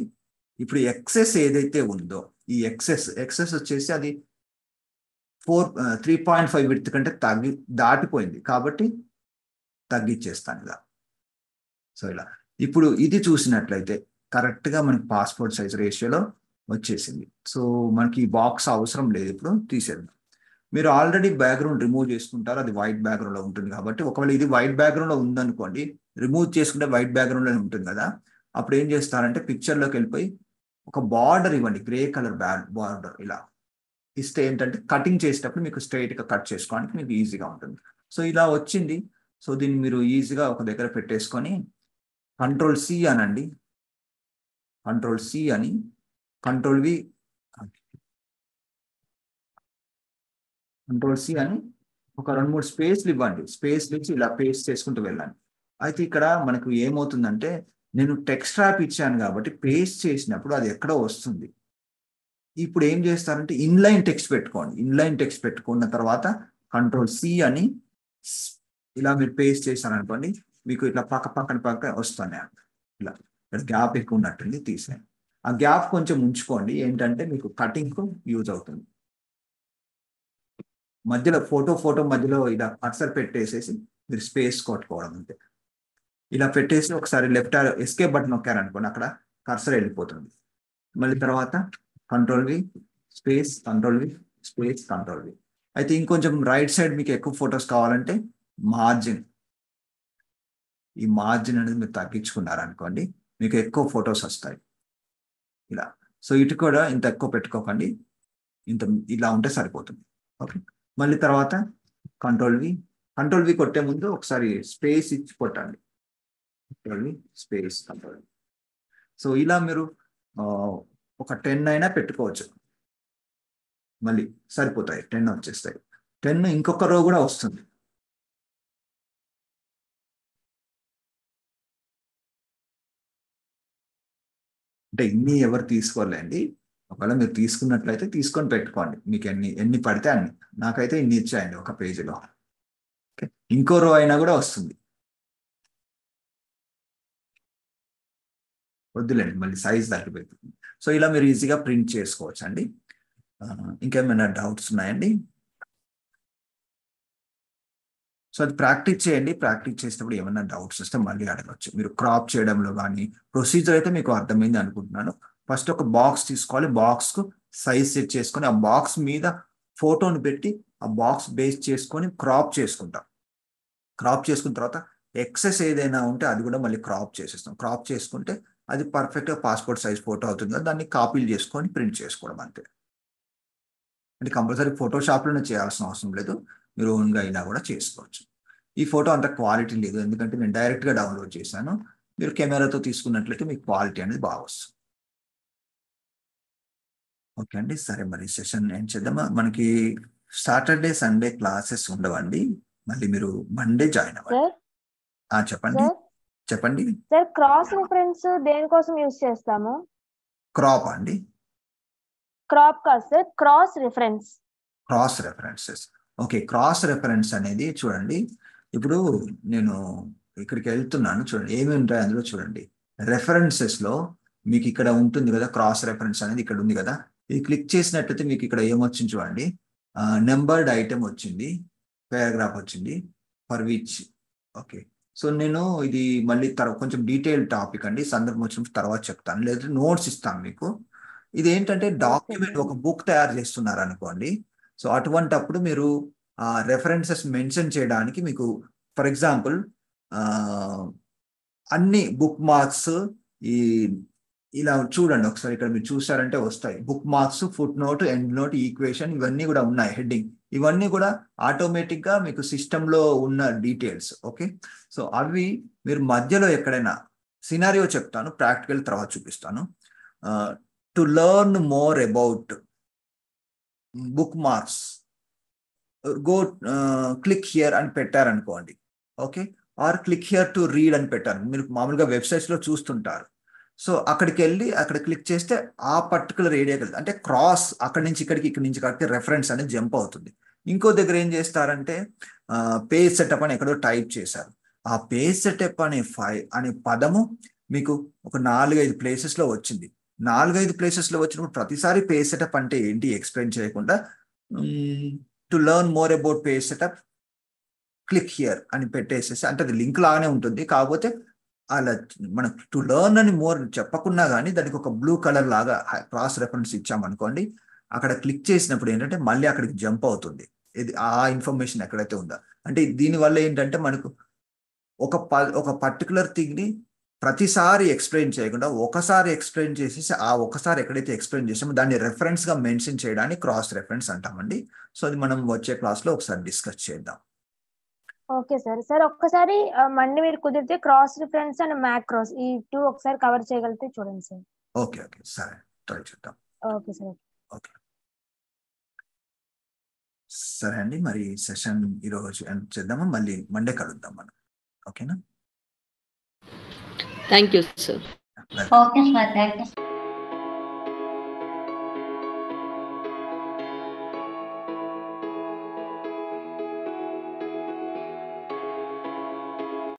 ఇప్పుడు ఎక్సెస్ ఏదైతే ఉందో ఈ ఎక్సెస్ వచ్చేసి అది 3.5 విడ్త్ కంటే దాటిపోయింది కాబట్టి తగ్గించేస్తాను ఇలా. సో ఇలా ఇప్పుడు ఇది చూసినట్లయితే కరెక్ట్గా మనకి పాస్పోర్ట్ సైజ్ రేషియోలో వచ్చేసింది. సో మనకి ఈ బాక్స్ అవసరం లేదు. ఇప్పుడు తీసేద్దాం. మీరు ఆల్రెడీ బ్యాక్గ్రౌండ్ రిమూవ్ చేసుకుంటారు. అది వైట్ బ్యాక్గ్రౌండ్లో ఉంటుంది కాబట్టి ఒకవేళ ఇది వైట్ బ్యాక్గ్రౌండ్లో ఉందనుకోండి, రిమూవ్ చేసుకుంటే వైట్ బ్యాక్గ్రౌండ్లో ఉంటుంది కదా. అప్పుడు ఏం చేస్తారంటే పిక్చర్లోకి వెళ్ళిపోయి ఒక బార్డర్ ఇవ్వండి. గ్రే కలర్ బార్డర్ ఇలా ఇస్తే ఏంటంటే కటింగ్ చేసేటప్పుడు మీకు స్ట్రైట్గా కట్ చేసుకోవడానికి మీకు ఈజీగా ఉంటుంది. సో ఇలా వచ్చింది. సో దీన్ని మీరు ఈజీగా ఒక దగ్గర పెట్టేసుకొని Ctrl+C అనండి. Ctrl+C అని Ctrl+V Ctrl+C అని ఒక 2-3 స్పేస్లు ఇవ్వండి. స్పేస్లు ఇచ్చి ఇలా పేస్ట్ చేసుకుంటూ వెళ్ళండి. అయితే ఇక్కడ మనకు ఏమవుతుందంటే నేను టెక్స్ట్ ర్యాప్ ఇచ్చాను కాబట్టి పేస్ట్ చేసినప్పుడు అది ఎక్కడో వస్తుంది. ఇప్పుడు ఏం చేస్తారంటే ఇన్లైన్ టెక్స్ట్ పెట్టుకోండి. ఇన్లైన్ టెక్స్ట్ పెట్టుకున్న తర్వాత Ctrl+C అని ఇలా మీరు పేస్ట్ చేశారనుకోండి, మీకు ఇట్లా పక్క వస్తాయి. ఇలా ఇక్కడ గ్యాప్ ఎక్కువ ఉన్నట్టుంది, తీసేయండి. ఆ గ్యాప్ కొంచెం ఉంచుకోండి, ఏంటంటే మీకు కటింగ్కు యూజ్ అవుతుంది. మధ్యలో ఫోటో మధ్యలో ఇలా కర్సర్ పెట్టేసేసి మీరు స్పేస్ కొట్టుకోవడం అంతే. ఇలా పెట్టేసి ఒకసారి లెఫ్ట్ ఎస్కేప్ బటన్ నొక్కారనుకోండి, అక్కడ కర్సర్ వెళ్ళిపోతుంది. మళ్ళీ తర్వాత Ctrl+V space Ctrl+V space Ctrl+V. అయితే ఇంకొంచెం రైట్ సైడ్ మీకు ఎక్కువ ఫొటోస్ కావాలంటే మార్జిన్, ఈ మార్జిన్ అనేది మీరు తగ్గించుకున్నారనుకోండి, మీకు ఎక్కువ ఫొటోస్ వస్తాయి ఇలా. సో ఇటు కూడా ఇంత ఎక్కువ పెట్టుకోకండి, ఇంత ఇలా ఉంటే సరిపోతుంది. ఓకే, మళ్ళీ తర్వాత Ctrl+V కొట్టే ముందు ఒకసారి స్పేస్ ఇచ్చి కొట్టండి. Ctrl+V space Ctrl+V. సో ఇలా మీరు ఒక 10 అయినా పెట్టుకోవచ్చు, మళ్ళీ సరిపోతాయి, 10 వచ్చేస్తాయి. 10 ఇంకొక రో కూడా వస్తుంది. అంటే ఇన్ని ఎవరు తీసుకోలేండి, ఒకవేళ మీరు తీసుకున్నట్లయితే తీసుకొని పెట్టుకోండి, మీకు ఎన్ని పడితే అన్ని. నాకైతే ఇన్ని ఇచ్చాయండి ఒక పేజీలో. ఓకే, ఇంకో రో అయినా కూడా వస్తుంది, వద్దులేండి మళ్ళీ సైజ్ తగ్గిపోతుంది. సో ఇలా మీరు ఈజీగా ప్రింట్ చేసుకోవచ్చు అండి. ఇంకేమైనా డౌట్స్ ఉన్నాయండి? సో అది ప్రాక్టీస్ చేయండి. ప్రాక్టీస్ చేసినప్పుడు ఏమైనా డౌట్స్ వస్తే మళ్ళీ అడగచ్చు. మీరు క్రాప్ చేయడంలో కానీ ప్రొసీజర్ అయితే మీకు అర్థమైంది అనుకుంటున్నాను. ఫస్ట్ ఒక బాక్స్ తీసుకోవాలి, బాక్స్కు సైజ్ సెట్ చేసుకొని ఆ బాక్స్ మీద ఫోటోను పెట్టి ఆ బాక్స్ బేస్ చేసుకొని క్రాప్ చేసుకుంటాం. క్రాప్ చేసుకున్న తర్వాత ఎక్సెస్ ఏదైనా ఉంటే అది కూడా మళ్ళీ క్రాప్ చేసేస్తాం. క్రాప్ చేసుకుంటే అది పర్ఫెక్ట్గా పాస్పోర్ట్ సైజ్ ఫోటో అవుతుంది కదా, దాన్ని కాపీలు చేసుకొని ప్రింట్ చేసుకోవడం అంతే. అంటే కంపల్సరీ ఫోటోషాప్లోనే చేయాల్సిన అవసరం లేదు, మీరు ఓన్గా ఇలా కూడా చేసుకోవచ్చు. ఈ ఫోటో అంత క్వాలిటీ లేదు, ఎందుకంటే నేను డైరెక్ట్గా డౌన్లోడ్ చేశాను. మీరు కెమెరాతో తీసుకున్నట్లయితే మీకు క్వాలిటీ అనేది బాగా వస్తుంది. ఓకే అండి, సరే మరి సెషన్ ఏం చేద్దామా. మనకి సాటర్డే సండే క్లాసెస్ ఉండవండి, మళ్ళీ మీరు మండే జాయిన్ అవ్వండి. చెప్పండి చెప్పండి. సార్ క్రాస్ రిఫరెన్స్ దేనికోసం యూజ్ చేస్తాము? క్రాప్ అండి? క్రాప్ కాదు sir, cross reference. Cross references. Okay, cross reference అనేది చూడండి, ఇప్పుడు నేను ఇక్కడికి వెళ్తున్నాను, చూడండి ఏమి ఉంటాయి అందులో. చూడండి రెఫరెన్సెస్లో మీకు ఇక్కడ ఉంటుంది కదా, క్రాస్ రెఫరెన్స్ అనేది ఇక్కడ ఉంది కదా. ఇది క్లిక్ చేసినట్లయితే మీకు ఇక్కడ ఏమొచ్చింది చూడండి, నెంబర్డ్ ఐటెం వచ్చింది, పారాగ్రాఫ్ వచ్చింది, ఫర్ విచ్. ఓకే, సో నేను ఇది మళ్ళీ కొంచెం డీటెయిల్ టాపిక్ అండి, సందర్భం వచ్చిన తర్వాత చెప్తాను, లేదంటే నోట్స్ ఇస్తాను మీకు. ఇది ఏంటంటే డాక్యుమెంట్, ఒక బుక్ తయారు చేస్తున్నారు అనుకోండి. సో అటువంటప్పుడు మీరు రెఫరెన్సెస్ మెన్షన్ చేయడానికి మీకు ఫర్ ఎగ్జాంపుల్ అన్ని బుక్ మార్క్స్ ఇలా చూడండి ఒకసారి, ఇక్కడ మీరు చూసారంటే వస్తాయి book marks, foot note, end note, equation, ఇవన్నీ కూడా ఉన్నాయి, హెడ్డింగ్, ఇవన్నీ కూడా ఆటోమేటిక్గా మీకు సిస్టంలో ఉన్న డీటెయిల్స్. ఓకే, సో అవి మీరు మధ్యలో ఎక్కడైనా సినారియో చెప్తాను, ప్రాక్టికల్ తర్వాత చూపిస్తాను. To learn more about bookmarks go click here అని పెట్టారనుకోండి. Okay, or click here to read అని పెట్టారు, మీరు మామూలుగా వెబ్సైట్స్లో చూస్తుంటారు. సో అక్కడికి వెళ్ళి అక్కడ క్లిక్ చేస్తే ఆ పర్టికులర్ ఏరియాకి వెళ్తుంది, అంటే క్రాస్ అక్కడి నుంచి ఇక్కడికి, ఇక్కడి నుంచి ఇక్కడికి రెఫరెన్స్ అనేది జంప్ అవుతుంది. ఇంకో దగ్గర ఏం చేస్తారంటే పేజ్ సెటప్ అని ఎక్కడో టైప్ చేశారు, ఆ పేజ్ సెటప్ అనే పదము మీకు ఒక 4-5 ప్లేసెస్లో వచ్చింది. 4-5 ప్లేసెస్లో వచ్చినప్పుడు ప్రతిసారి పేజ్ సెటప్ అంటే ఏంటి ఎక్స్ప్లెయిన్ చేయకుండా to learn more about page setup click here అని పెట్టేసేసి, అంటే అది లింక్ లాగానే ఉంటుంది, కాకపోతే అలా మనం టు లెర్న్ అని మోర్ చెప్పకున్నా కానీ దానికి ఒక బ్లూ కలర్ లాగా క్రాస్ రెఫరెన్స్ ఇచ్చామనుకోండి, అక్కడ క్లిక్ చేసినప్పుడు ఏంటంటే మళ్ళీ అక్కడికి జంప్ అవుతుంది ఇది ఆ ఇన్ఫర్మేషన్ ఎక్కడైతే ఉందో. అంటే దీనివల్ల ఏంటంటే మనకు ఒక పర్టికులర్ థింగ్ని ప్రతిసారి ఎక్స్ప్లెయిన్ చేయకుండా ఒకసారి ఎక్స్ప్లెయిన్ చేసేసి ఆ ఒకసారి ఎక్కడైతే ఎక్స్ప్లెయిన్ చేసామో దాన్ని రెఫరెన్స్గా మెన్షన్ చేయడానికి క్రాస్ రెఫరెన్స్ అంటామండి. సో అది మనం వచ్చే క్లాస్లో ఒకసారి డిస్కస్ చేద్దాం. Okay sir. సార్ ఒక్కసారి మండే మీరు కుదిరితే క్రాస్ రిఫరెన్స్ అండ్ మ్యాక్రోస్ ఈ 2 ఒకసారి కవర్ చేయగలిగితే చూడండి సార్. ఓకే ఓకే, సరే ట్రై చేద్దాం. Okay sir. ఓకే, సరే అండి, మరి సెషన్ ఈరోజు ఎండ్ చేద్దామా, మళ్ళీ మండే కలుద్దాం మనం. ఓకేనా? Thank you sir. Welcome. Okay sir, thank you.